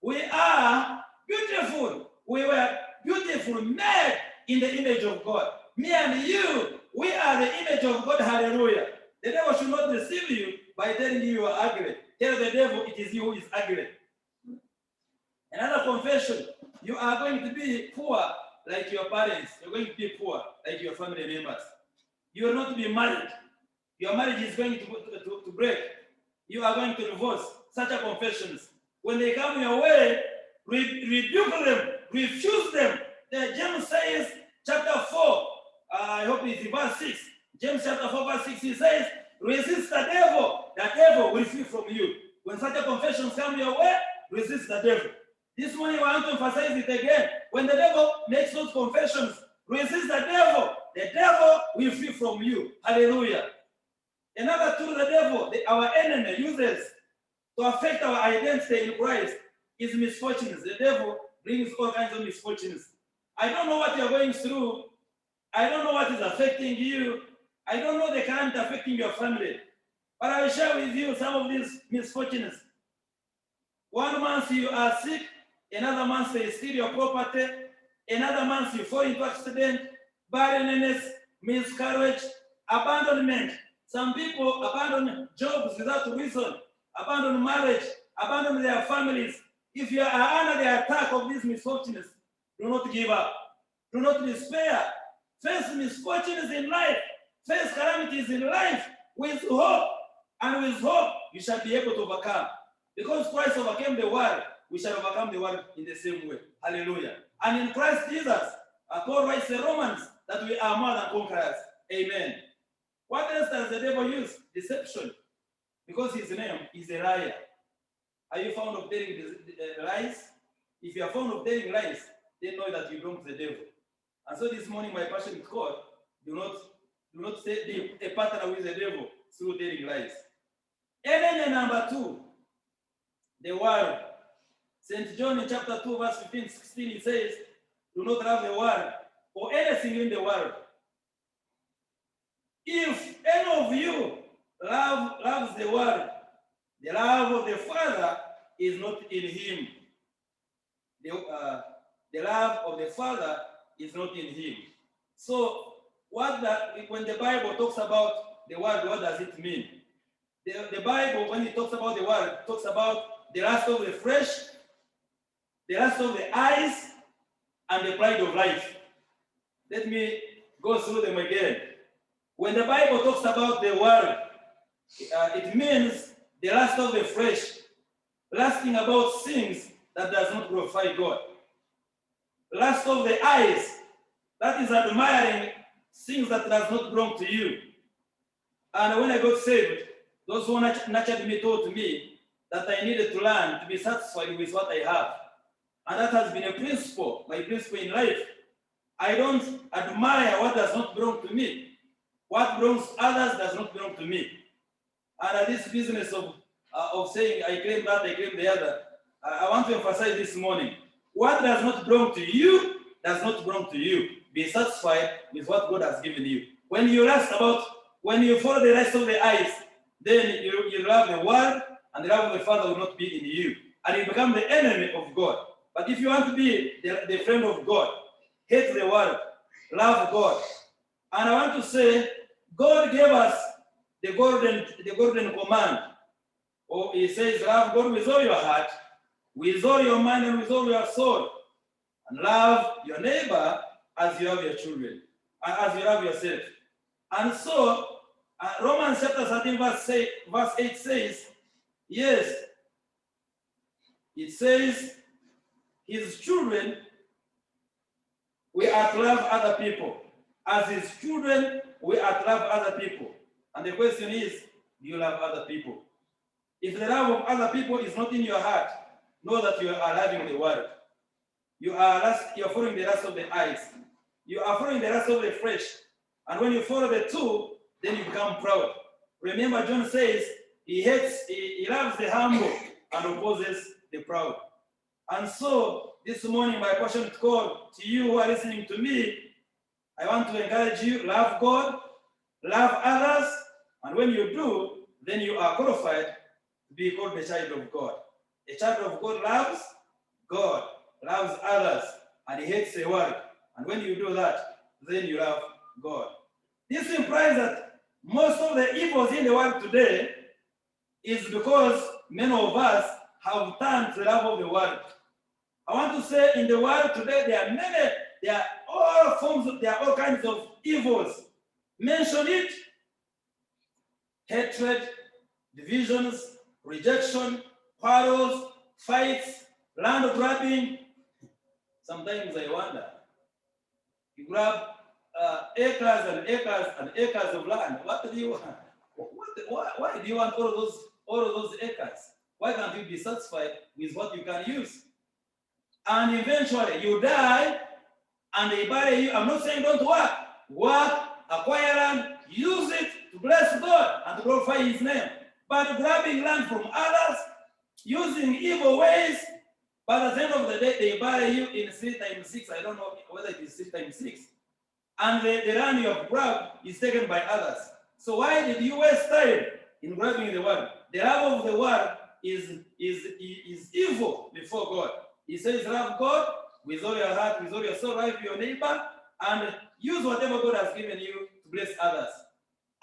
we are beautiful. We were beautiful, made in the image of God. Me and you, we are the image of God, hallelujah. The devil should not deceive you by telling you you are ugly. Tell the devil it is you who is ugly. Another confession, you are going to be poor like your parents. You're going to be poor like your family members. You will not be married. Your marriage is going to break. You are going to divorce. Such a confessions. When they come your way, rebuke them, refuse them. James says, chapter 4, I hope it's verse 6. James chapter 4, verse 6, he says, resist the devil will flee from you. When such a confessions come your way, resist the devil. This morning I want to emphasize it again. When the devil makes those confessions, resist the devil will flee from you. Hallelujah. Another tool the devil, our enemy, uses to affect our identity in Christ is misfortunes. The devil brings all kinds of misfortunes. I don't know what you're going through. I don't know what is affecting you. I don't know the current affecting your family. But I will share with you some of these misfortunes. 1 month you are sick, another month they steal your property, another month you fall into accident, barrenness, miscarriage, abandonment. Some people abandon jobs without reason, abandon marriage, abandon their families. If you are under the attack of these misfortunes, do not give up. Do not despair. Face misfortunes in life. Face calamities in life with hope. And with hope, you shall be able to overcome. Because Christ overcame the world, we shall overcome the world in the same way. Hallelujah. And in Christ Jesus, Paul writes the Romans that we are more than conquerors. Amen. What else does the devil use? Deception. Because his name is a liar. Are you fond of telling lies? If you are fond of telling lies, then know that you belong to the devil. And so this morning, my passion is called, do not be a partner with the devil through telling lies. Enemy number 2, the world. St. John in chapter 2, verse 15, 16, it says, do not love the world or anything in the world. If any of you loves the world, the love of the Father is not in him. The love of the Father is not in him. So, when the Bible talks about the world, what does it mean? The Bible, when it talks about the world, it talks about the lust of the flesh, the lust of the eyes, and the pride of life. Let me go through them again. When the Bible talks about the world, it means the lust of the flesh, lusting about things that does not glorify God. Lust of the eyes, that is admiring things that does not belong to you. And when I got saved, those who nurtured me taught me that I needed to learn to be satisfied with what I have. And that has been a principle, my principle in life. I don't admire what does not belong to me. What belongs to others does not belong to me. And this business of saying I claim that, I claim the other, I want to emphasize this morning. What does not belong to you does not belong to you. Be satisfied with what God has given you. When you follow the rest of the eyes, then you love the world, and the love of the Father will not be in you. And you become the enemy of God. But if you want to be the friend of God, hate the world, love God. And I want to say, God gave us the golden command. Oh, he says, love God with all your heart, with all your mind, and with all your soul. And love your neighbor as you love your children, as you love yourself. And so, Romans chapter 13, verse 8 says, yes, it says, his children, we are to love other people. As his children, we are to love other people. And the question is, do you love other people? If the love of other people is not in your heart, know that you are loving the world. You are following the lust of the eyes. You are following the lust of the flesh. And when you follow the two, then you become proud. Remember, John says, he loves the humble and opposes the proud. And so, this morning my question call to you who are listening to me, I want to encourage you, love God, love others, and when you do, then you are qualified to be called a child of God. A child of God, loves others, and he hates the world. And when you do that, then you love God. This implies that most of the evils in the world today is because many of us have turned to the love of the world. I want to say in the world today, there are all kinds of evils. Mention it: hatred, divisions, rejection, quarrels, fights, land grabbing. Sometimes I wonder, you grab acres and acres and acres of land. What do you want? Why do you want all of those acres? Why can't you be satisfied with what you can use? And eventually you die and they bury you. I'm not saying don't work. Work, acquire land, use it to bless God and to glorify his name. But grabbing land from others, using evil ways, but at the end of the day, they bury you in 3 times 6. I don't know whether it is 3 times 6. And the land you have grabbed is taken by others. So why did you waste time in grabbing the world? The love of the world is evil before God. He says, love God with all your heart, with all your soul, love your neighbor, and use whatever God has given you to bless others.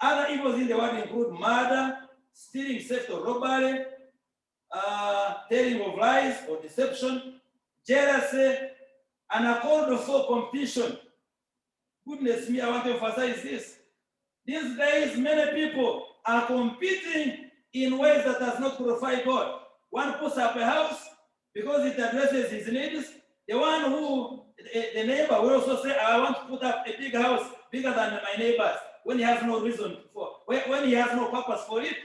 Other evils in the world include murder, stealing, theft, or robbery, telling of lies or deception, jealousy, and a call for competition. Goodness me, I want to emphasize this. These days, many people are competing in ways that does not glorify God. One puts up a house because it addresses his needs. The one who, the neighbor will also say, I want to put up a big house bigger than my neighbors, when he has no reason for, when he has no purpose for it.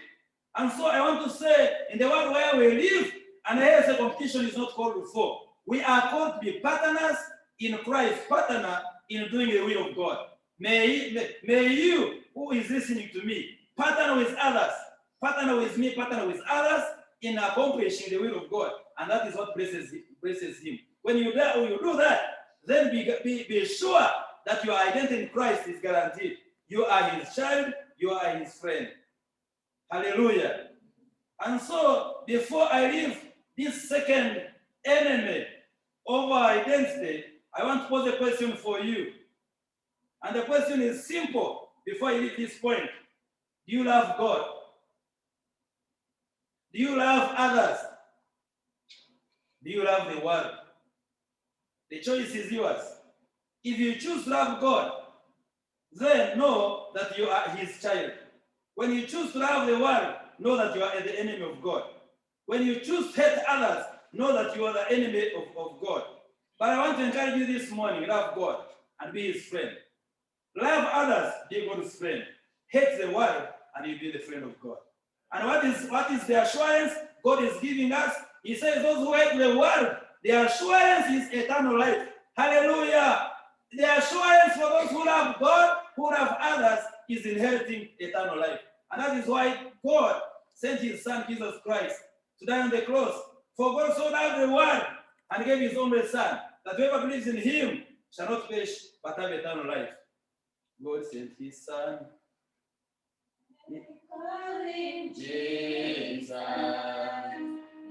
And so I want to say, in the world where we live, and here the competition is not called for. We are called to be partners in Christ, partner in doing the will of God. May you, who is listening to me, partner with others, partner with me, partner with others in accomplishing the will of God. And that is what blesses him. When you do that, then be sure that your identity in Christ is guaranteed. You are his child, you are his friend. Hallelujah. And so, before I leave this second enemy of our identity, I want to pose a question for you. And the question is simple before I leave this point. Do you love God? Do you love others? Do you love the world? The choice is yours. If you choose to love God, then know that you are his child. When you choose to love the world, know that you are the enemy of God. When you choose to hate others, know that you are the enemy of God. But I want to encourage you this morning, love God and be his friend. Love others, be God's friend. Hate the world, and you'll be the friend of God. And what is the assurance God is giving us? He says those who hate the world, the assurance is eternal life. Hallelujah. The assurance for those who love God, who love others, is inheriting eternal life. And that is why God sent his son, Jesus Christ, to die on the cross. For God so loved the world and gave his only son, that whoever believes in him shall not perish, but have eternal life. God sent his son. Calling Jesus,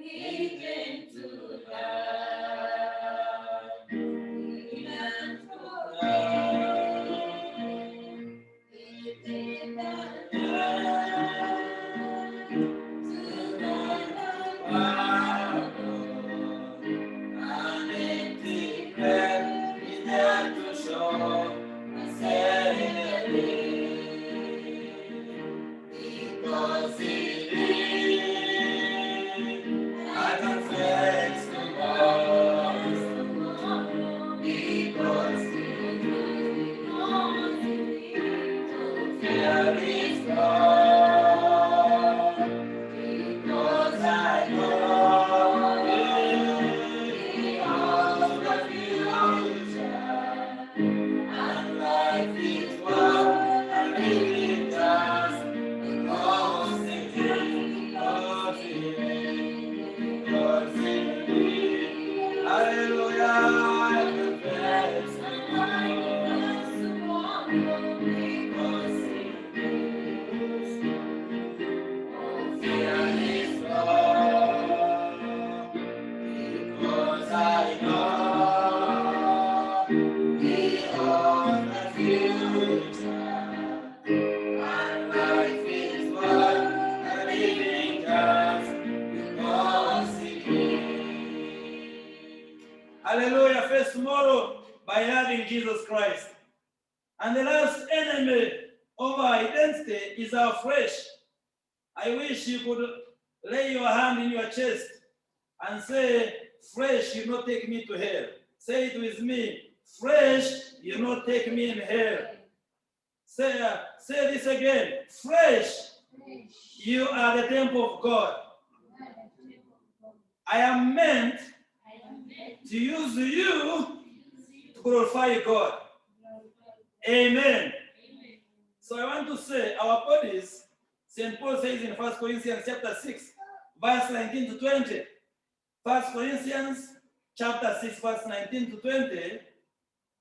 he came to die. He came to die. He did not die to die the world. An empty grave is there to show a saving grace. Because he did, I can face tomorrow. Because he did, to fear is gone. Because I know he owns the future, and life is one, and living just. Hallelujah. regarding Jesus Christ. And the last enemy of our identity is our flesh. I wish you could lay your hand in your chest and say, flesh, you not take me to hell. Say it with me, flesh, you not take me in hell. Say this again, flesh, you are the temple of God. I am meant to use you to glorify God. Amen. So I want to say our bodies, St. Paul says in 1 Corinthians chapter 6, verse 19 to 20. 1 Corinthians chapter 6, verse 19 to 20,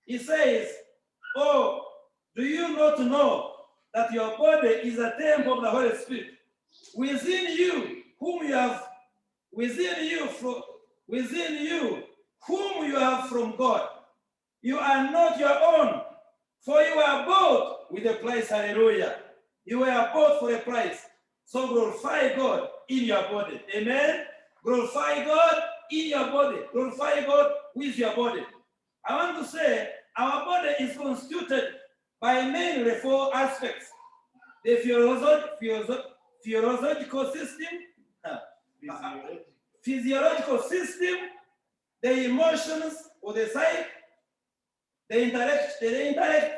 he says, oh, do you not know that your body is a temple of the Holy Spirit within you, whom you have from God? You are not your own, for you are bought with a price. Hallelujah. You were bought for a price. So glorify God in your body. Amen. Glorify God in your body. Glorify God with your body. I want to say our body is constituted by mainly 4 aspects: the physiological system, the emotions or the psyche, the intellect,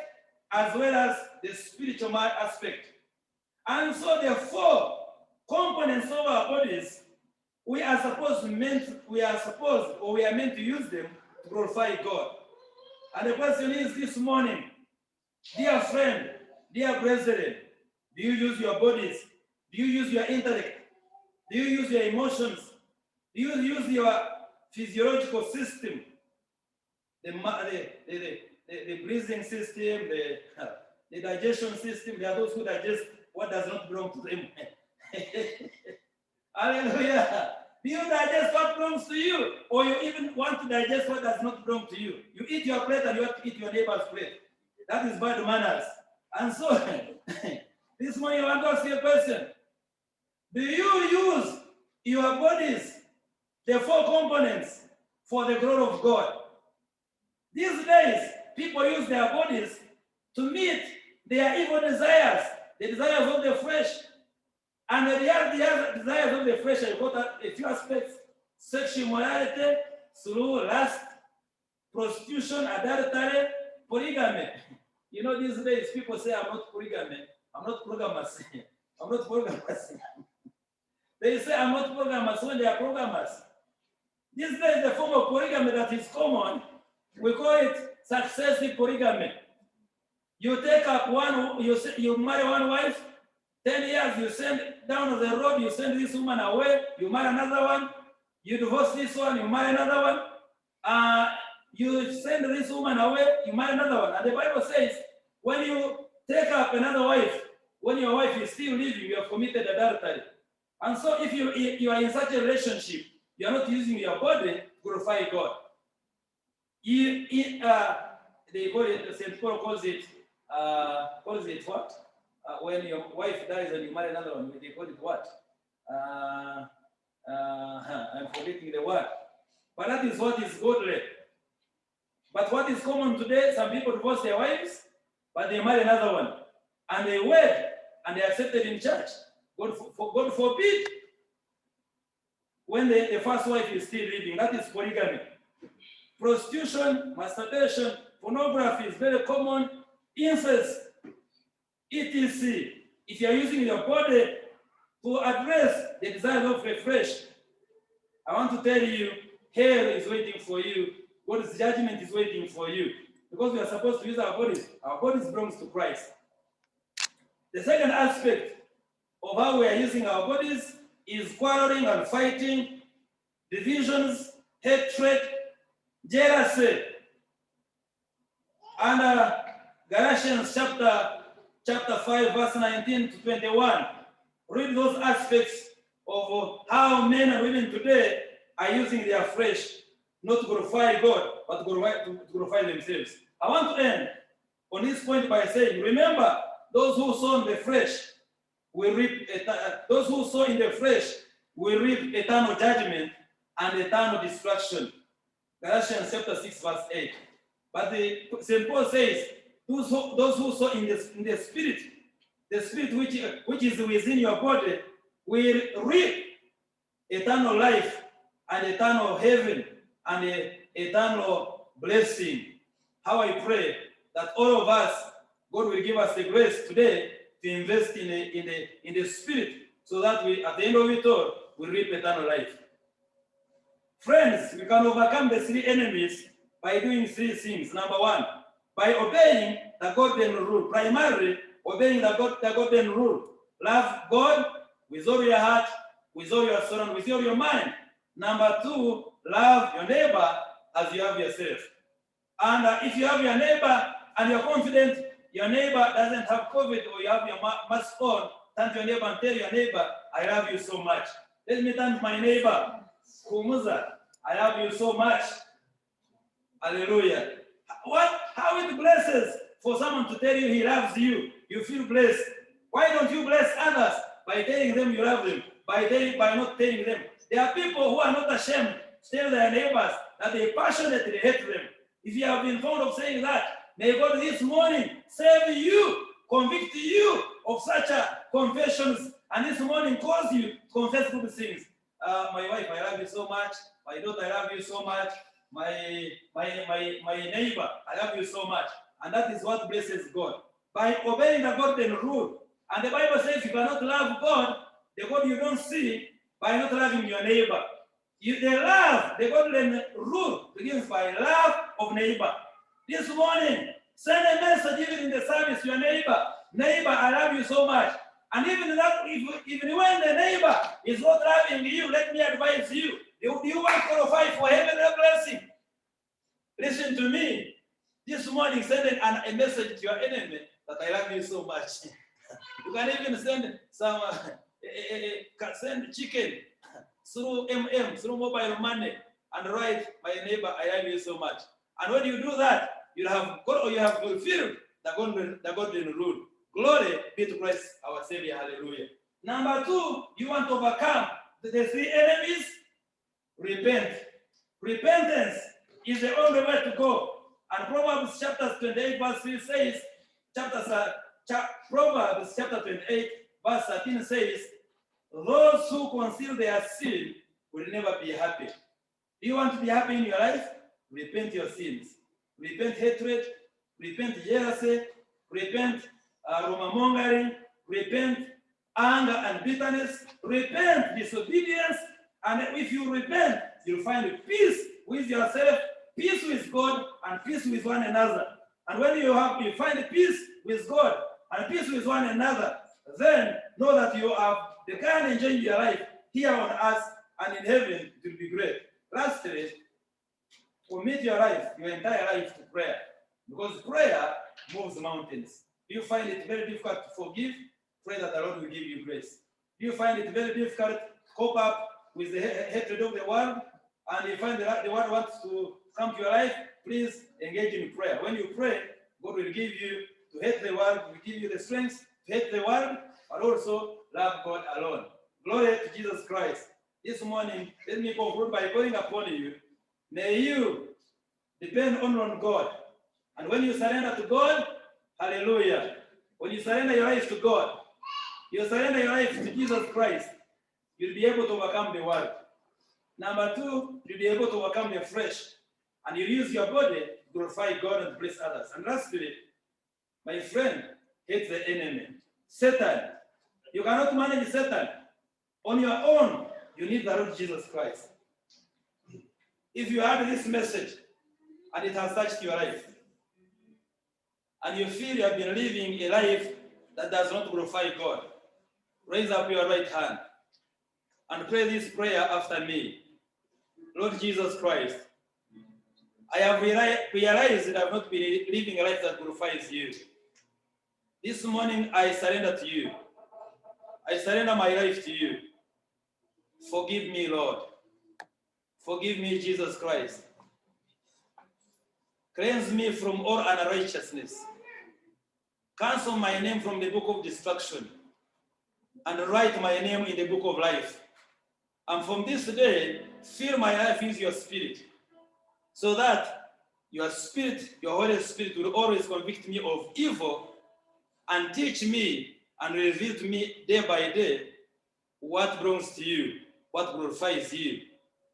as well as the spiritual aspect. And so the 4 components of our bodies, we are meant to use them to glorify God. And the question is this morning, dear friend, dear brethren, do you use your bodies? Do you use your intellect? Do you use your emotions? Do you use your physiological system? The breathing system, the digestion system. There are those who digest what does not belong to them. Hallelujah. Do you digest what belongs to you? Or you even want to digest what does not belong to you? You eat your plate and you have to eat your neighbor's plate. That is bad manners. And so, this morning I want to ask you a question. Do you use your bodies, the 4 components, for the glory of God? These days, people use their bodies to meet their evil desires, the desires of the flesh. And the desires of the flesh are got a few aspects: sexual immorality, through lust, prostitution, adultery, polygamy. You know, these days people say, I'm not polygamy, I'm not polygamous. I'm not polygamous. They say I'm not polygamous when they are polygamous. These days, the form of polygamy that is common, we call it successive polygamy. You take up you marry one wife, 10 years, you send down the road, you send this woman away, you marry another one, you divorce this one, you marry another one, you send this woman away, you marry another one. And the Bible says, when you take up another wife, when your wife is still living, you have committed adultery. And so if you are in such a relationship, you are not using your body to glorify God. They call it, St. Paul calls it what? When your wife dies and you marry another one, they call it what? I'm forgetting the word. But that is what is godly. But what is common today, some people divorce their wives, but they marry another one. And they wed, and they are accepted in church. God forbid, when the first wife is still living, that is polygamy. Prostitution, masturbation, pornography is very common, incest, etc. If you are using your body to address the desires of the flesh, I want to tell you, hell is waiting for you. God's judgment is waiting for you. Because we are supposed to use our bodies. Our bodies belongs to Christ. The second aspect of how we are using our bodies is quarreling and fighting, divisions, hatred, jealousy. And Galatians chapter 5, verse 19 to 21. Read those aspects of how men and women today are using their flesh, not to glorify God, but to glorify themselves. I want to end on this point by saying, remember, those who sow in the flesh will reap, those who sow in the flesh will reap eternal judgment and eternal destruction. Galatians chapter 6, verse 8. But St. Paul says, those who sow in the spirit which is within your body will reap eternal life and eternal heaven and eternal blessing. How I pray that all of us, God will give us the grace today to invest in the spirit, so that we, at the end of it all, we reap eternal life. Friends, we can overcome the three enemies by doing three things. Number one, by obeying the golden rule. Primarily, obeying the golden rule. Love God with all your heart, with all your soul, and with all your mind. Number two, love your neighbor as you have yourself. And if you have your neighbor and you're confident your neighbor doesn't have COVID, or you have your mask on, turn to your neighbor and tell your neighbor, I love you so much. Let me turn to my neighbor, Kumuza, I love you so much. Hallelujah. How it blesses for someone to tell you he loves you. You feel blessed. Why don't you bless others by telling them you love them? By not telling them. There are people who are not ashamed to tell their neighbors that they passionately hate them. If you have been fond of saying that, may God this morning save you, convict you of such confessions, and this morning cause you to confess good things. My wife, I love you so much. My daughter, I love you so much. My neighbor, I love you so much. And that is what blesses God. By obeying the golden rule. And the Bible says you cannot love God, the God you don't see, by not loving your neighbor. The golden rule begins by love of neighbor. This morning, send a message even in the service to your neighbor. Neighbor, I love you so much. And even when the neighbor is not loving you, let me advise you. Do you want to qualify for heavenly blessing? Listen to me. This morning, send a message to your enemy that I love you so much. You can even send some send chicken through through mobile money, and write, my neighbor, I love you so much. And when you do that, you have fulfilled the golden rule. Glory be to Christ, our Savior. Hallelujah. Number two, you want to overcome the three enemies? Repent. Repentance is the only way to go. And Proverbs chapter 28 verse 3 says, Proverbs chapter 28 verse 13 says, those who conceal their sin will never be happy. Do you want to be happy in your life? Repent your sins. Repent hatred, repent jealousy, repent rumor-mongering, repent anger and bitterness, repent disobedience, and if you repent, you'll find peace with yourself, peace with God, and peace with one another. And when you find peace with God and peace with one another, then know that you have the kind of change your life here on earth, and in heaven it will be great. Lastly, commit your life, your entire life, to prayer, because prayer moves mountains. Do you find it very difficult to forgive? Pray that the Lord will give you grace. Do you find it very difficult to cope up with the hatred of the world, and you find that the world wants to come to your life? Please engage in prayer. When you pray, God will give you to hate the world, will give you the strength to hate the world, but also love God alone. Glory to Jesus Christ. This morning, let me conclude by calling upon you. May you depend only on God. And when you surrender to God, hallelujah. When you surrender your life to God, you surrender your life to Jesus Christ, you'll be able to overcome the world. Number two, you'll be able to overcome the flesh. And you use your body to glorify God and bless others. And lastly, my friend, hate the enemy. Satan. You cannot manage Satan on your own. You need the Lord Jesus Christ. If you heard this message and it has touched your life, and you feel you have been living a life that does not glorify God, raise up your right hand and pray this prayer after me. Lord Jesus Christ, I have realized that I have not been living a life that glorifies you. This morning I surrender to you. I surrender my life to you. Forgive me, Lord. Forgive me, Jesus Christ. Cleanse me from all unrighteousness. Cancel my name from the book of destruction and write my name in the book of life. And from this day, fill my life with your spirit, so that Your Spirit, your Holy Spirit will always convict me of evil and teach me and reveal to me day by day what belongs to you, what glorifies you,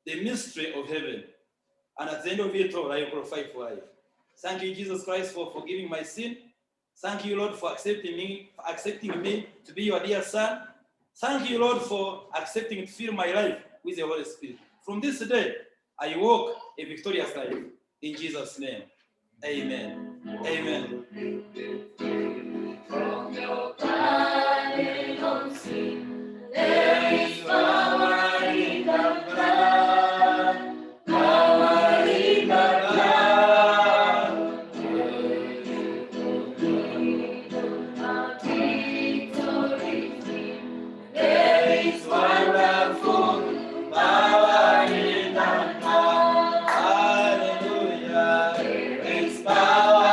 the mystery of heaven. And at the end of it all, I will glorify for life. Thank you, Jesus Christ, for forgiving my sin. Thank you, Lord, for accepting me to be your dear son. Thank you, Lord, for accepting to fill my life with the Holy Spirit. From this day, I walk a victorious life. In Jesus' name, amen. Amen. From your pardon of sin, there is power in the blood, power in the blood. Our victory, there is wonderful power in the blood. Hallelujah. There is Power.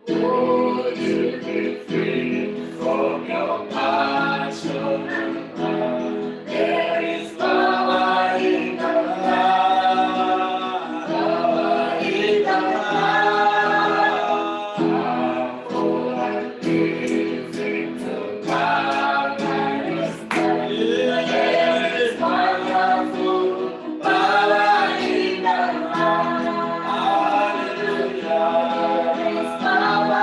Would you be free from your passion? There is power in the blood, power in the blood. Powerful and living to Calvary's blood. There is wonderful power in the blood. Hallelujah. There is power.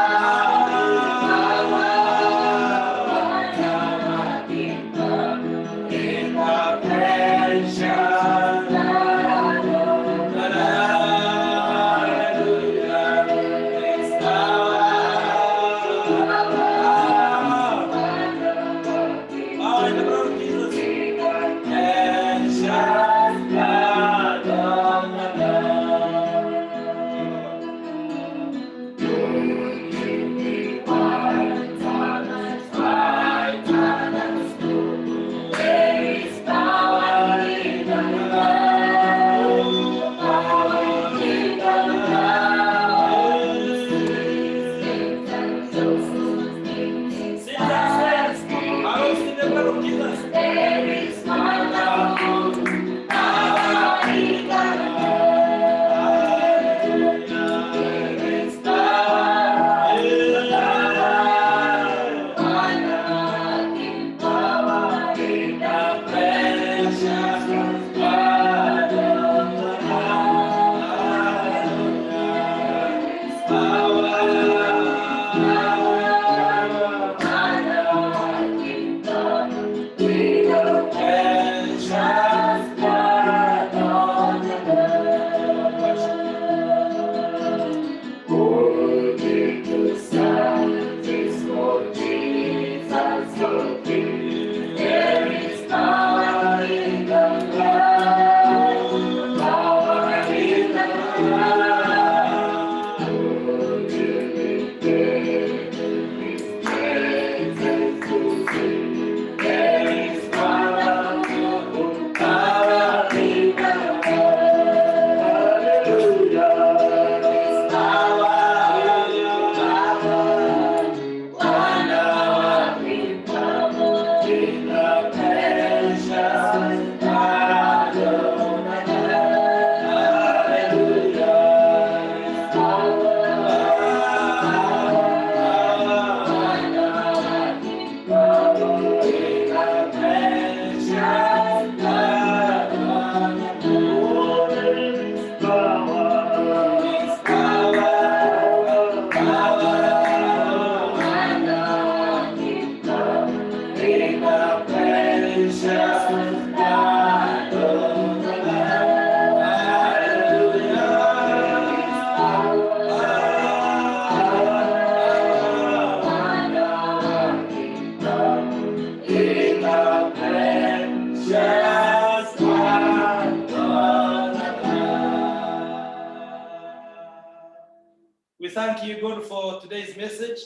thank you, God, for today's message.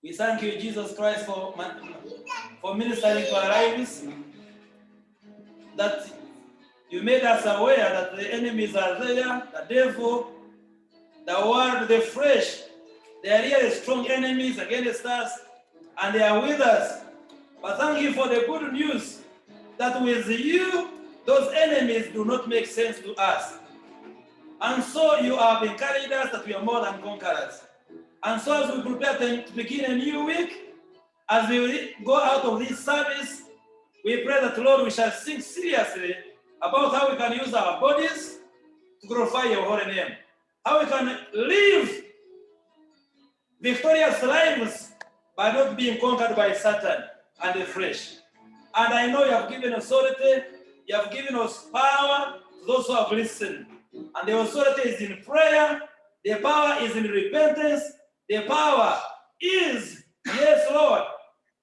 We thank you, Jesus Christ, for ministering to our lives. That you made us aware that the enemies are there, the devil, the world, the flesh. They are really strong enemies against us, and they are with us. But thank you for the good news that with you, those enemies do not make sense to us. And so you have encouraged us that we are more than conquerors. And so as we prepare to begin a new week, as we go out of this service, we pray that, Lord, we shall think seriously about how we can use our bodies to glorify your holy name. How we can live victorious lives by not being conquered by Satan and the flesh. And I know you have given authority, you have given us power to those who have listened. And the authority is in prayer, the power is in repentance, the power is, yes, Lord,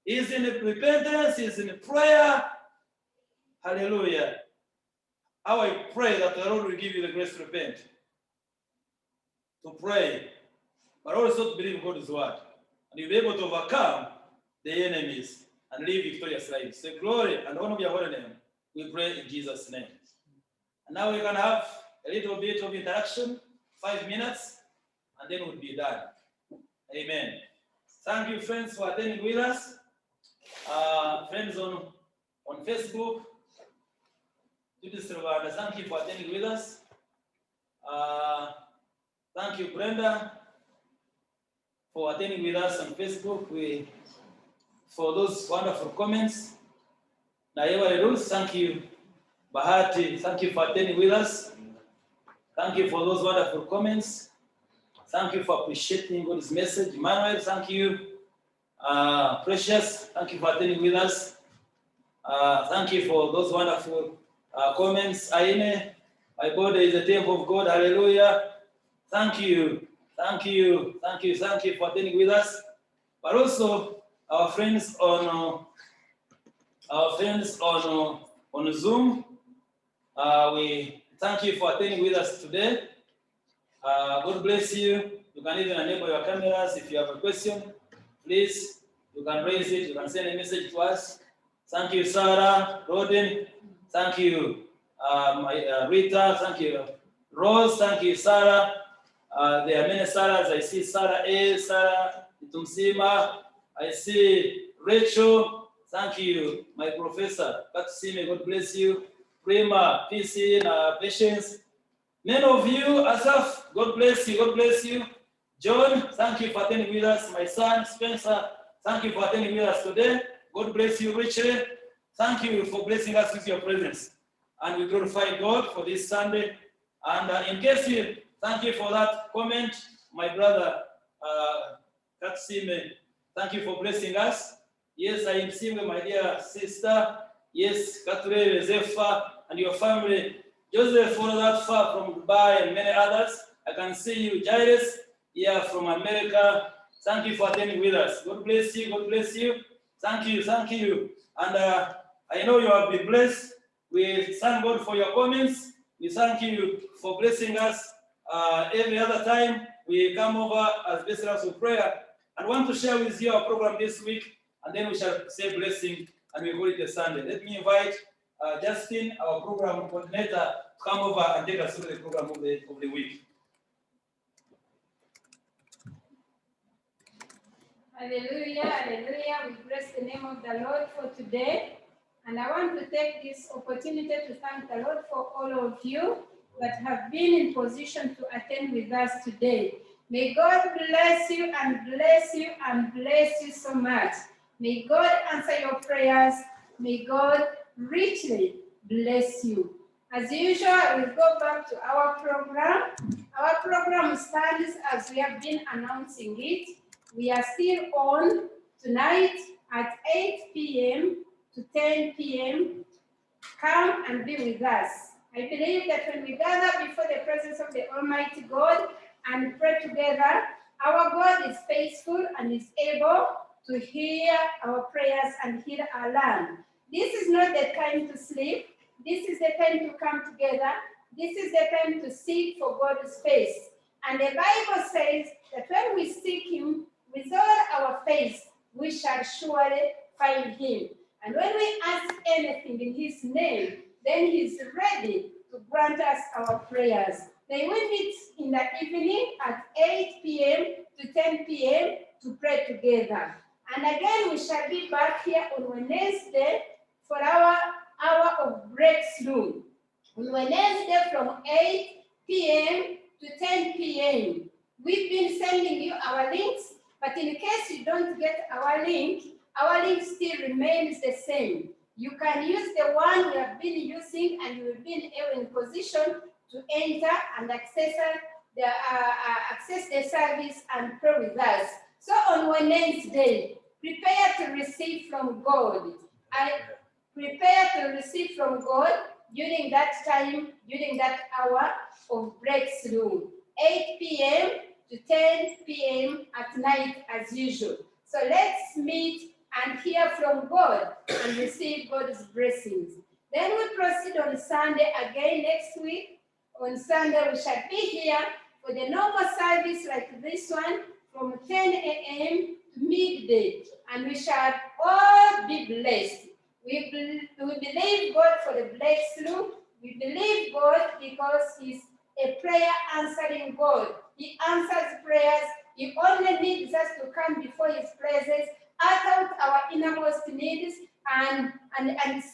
is in repentance, is in prayer. Hallelujah. How I pray that the Lord will give you the grace to repent, to pray, but also to believe God's word. And you'll be able to overcome the enemies and live victorious lives. The glory and honor of your holy name, we pray in Jesus' name. And now we can have a little bit of interaction, 5 minutes, and then we'll be done. Amen. Thank you, friends, for attending with us. Friends on Facebook, Judith Rwanda, thank you for attending with us. Thank you, Brenda, for attending with us on Facebook. For those wonderful comments. Naewa Ruth, thank you. Bahati, thank you for attending with us. Thank you for those wonderful comments. Thank you for appreciating God's message. Emmanuel, thank you. Precious, thank you for attending with us. Thank you for those wonderful comments. Aine, my body is the temple of God. Hallelujah. Thank you. Thank you. Thank you. Thank you for attending with us. But also our friends on Zoom. We thank you for attending with us today. God bless you. You can even enable your cameras. If you have a question, please, you can raise it. You can send a message to us. Thank you, Sarah, Rodin. Thank you, Rita. Thank you, Rose. Thank you, Sarah. There are many Sarahs. I see Sarah A, Sarah Itumsima. I see Rachel. Thank you, my professor. Good to see me. God bless you. Prima, PC, and Patience. Many of you, Asaf, God bless you. God bless you. John, thank you for attending with us. My son, Spencer, thank you for attending with us today. God bless you richly. Thank you for blessing us with your presence. And we glorify God for this Sunday. And in case you, thank you for that comment, my brother, Katsime. Thank you for blessing us. Yes, I am seeing my dear sister. Yes, Kature, Zefa, and your family. Joseph, follow that far from Dubai and many others. I can see you, Jairus, here from America. Thank you for attending with us. God bless you. God bless you. Thank you. Thank you. And I know you have been blessed. We thank God for your comments. We thank you for blessing us. Every other time we come over as vessels of prayer and want to share with you our program this week, and then we shall say blessing and we call it a Sunday. Let me invite Justin, our program coordinator, to come over and take us through the program of the week. Hallelujah, hallelujah. We bless the name of the Lord for today. And I want to take this opportunity to thank the Lord for all of you that have been in position to attend with us today. May God bless you and bless you and bless you so much. May God answer your prayers. May God richly bless you. As usual, we'll go back to our program. Our program stands as we have been announcing it. We are still on tonight at 8 p.m. to 10 p.m. Come and be with us. I believe that when we gather before the presence of the Almighty God and pray together, our God is faithful and is able to hear our prayers and hear our land. This is not the time to sleep. This is the time to come together. This is the time to seek for God's face. And the Bible says that when we seek him with all our faith, we shall surely find him. And when we ask anything in his name, then he's ready to grant us our prayers. They will meet in the evening at 8 p.m. to 10 p.m. to pray together. And again, we shall be back here on Wednesday for our hour of breakthrough. On Wednesday from 8 p.m. to 10 p.m. We've been sending you our links, but in case you don't get our link still remains the same. You can use the one you have been using and you will be in position to enter and access the service and pray with us. So on Wednesday, prepare to receive from God. Prepare to receive from God during that time, during that hour of breakthrough, 8 p.m. to 10 p.m. at night as usual. So let's meet and hear from God and receive God's blessings. Then we proceed on Sunday again next week. On Sunday we shall be here for the normal service like this one from 10 a.m. to midday, and we shall all be blessed. We believe God for the breakthrough. We believe God because he's a prayer answering God. He answers prayers. He only needs us to come before his presence, utter out our innermost needs, and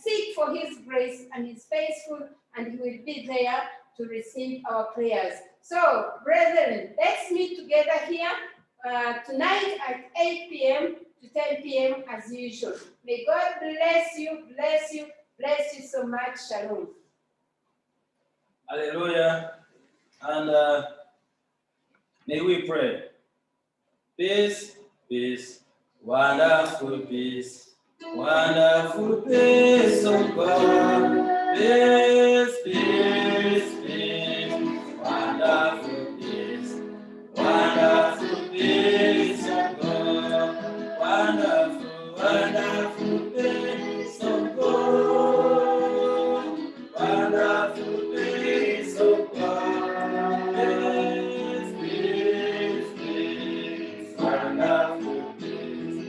seek for his grace, and he's faithful, and he will be there to receive our prayers. So, brethren, let's meet together here tonight at 8 p.m. to 10 p.m. as usual. May God bless you, bless you, bless you so much. Shalom. Hallelujah. And may we pray. Peace, peace, wonderful peace, wonderful peace of God. Peace, peace, peace, wonderful peace, wonderful peace of God. Wonderful, wonderful peace of God. Wonderful peace of God. Peace, peace, peace, wonderful peace,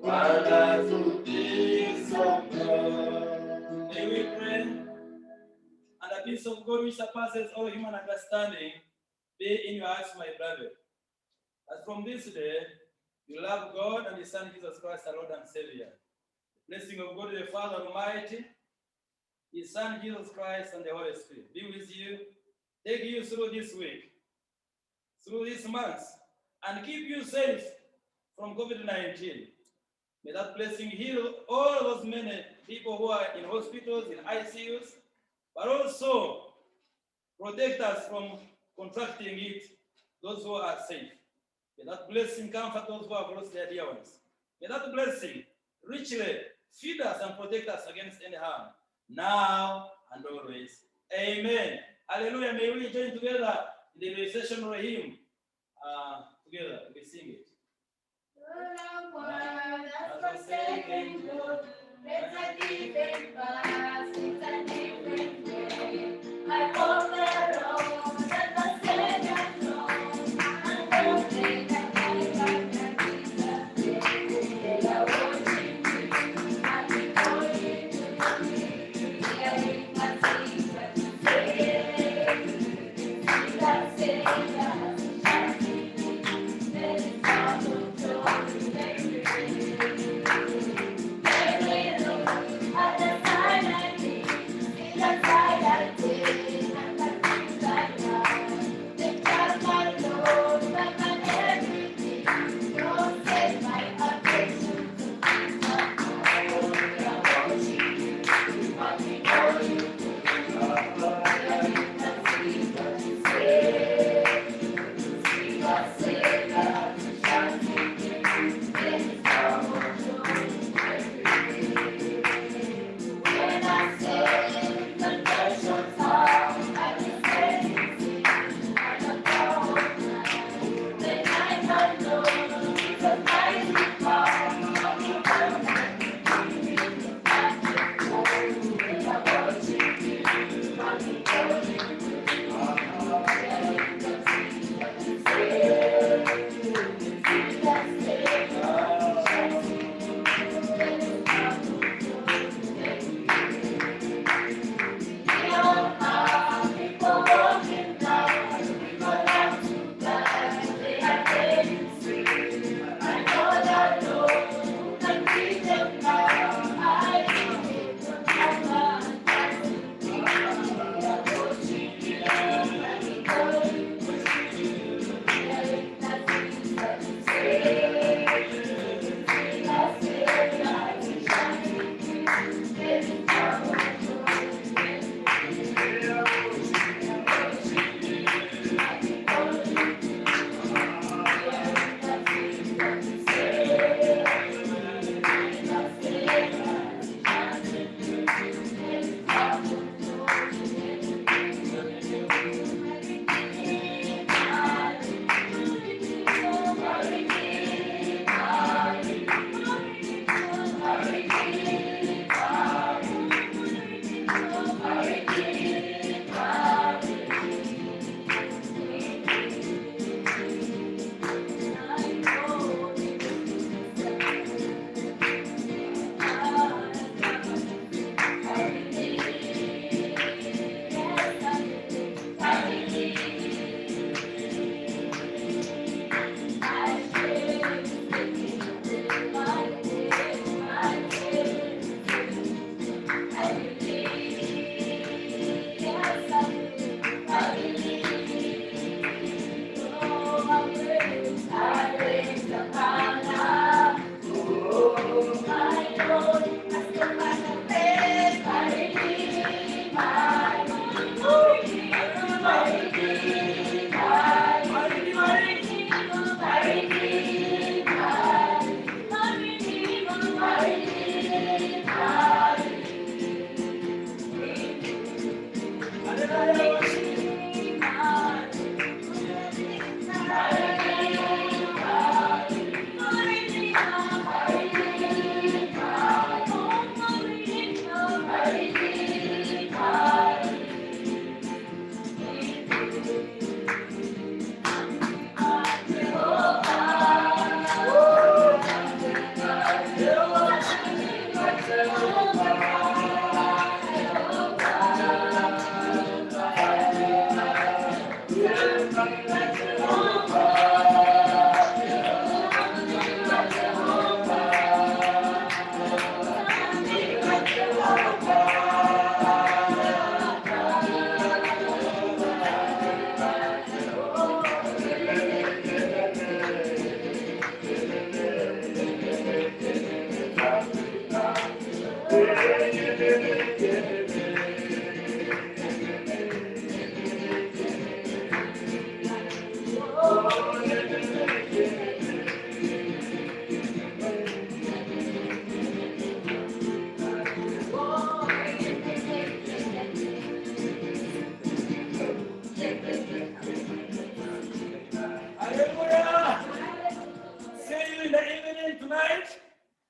wonderful peace of God. May we pray, and the peace of God which surpasses all human understanding be in your hearts, my beloved. As from this day, you love God and His Son Jesus Christ, our Lord and Savior. The blessing of God the Father Almighty, His Son Jesus Christ, and the Holy Spirit be with you, take you through this week, through these months, and keep you safe from COVID-19. May that blessing heal all those many people who are in hospitals, in ICUs, but also protect us from contracting it, those who are safe. May that blessing comfort those who have lost their dear ones. May that blessing richly feed us and protect us against any harm, now and always. Amen. Hallelujah. May we join together in the recessional hymn. Together, we sing it. I hope that all that the Savior knows, and will take a life like Jesus. They are watching you, and before you to me, hearing my Jesus say, that Savior, there is no joy, they will look at the time.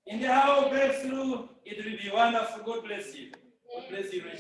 In the hour of breakthrough, it will be wonderful. God bless you. God bless you, Rachel.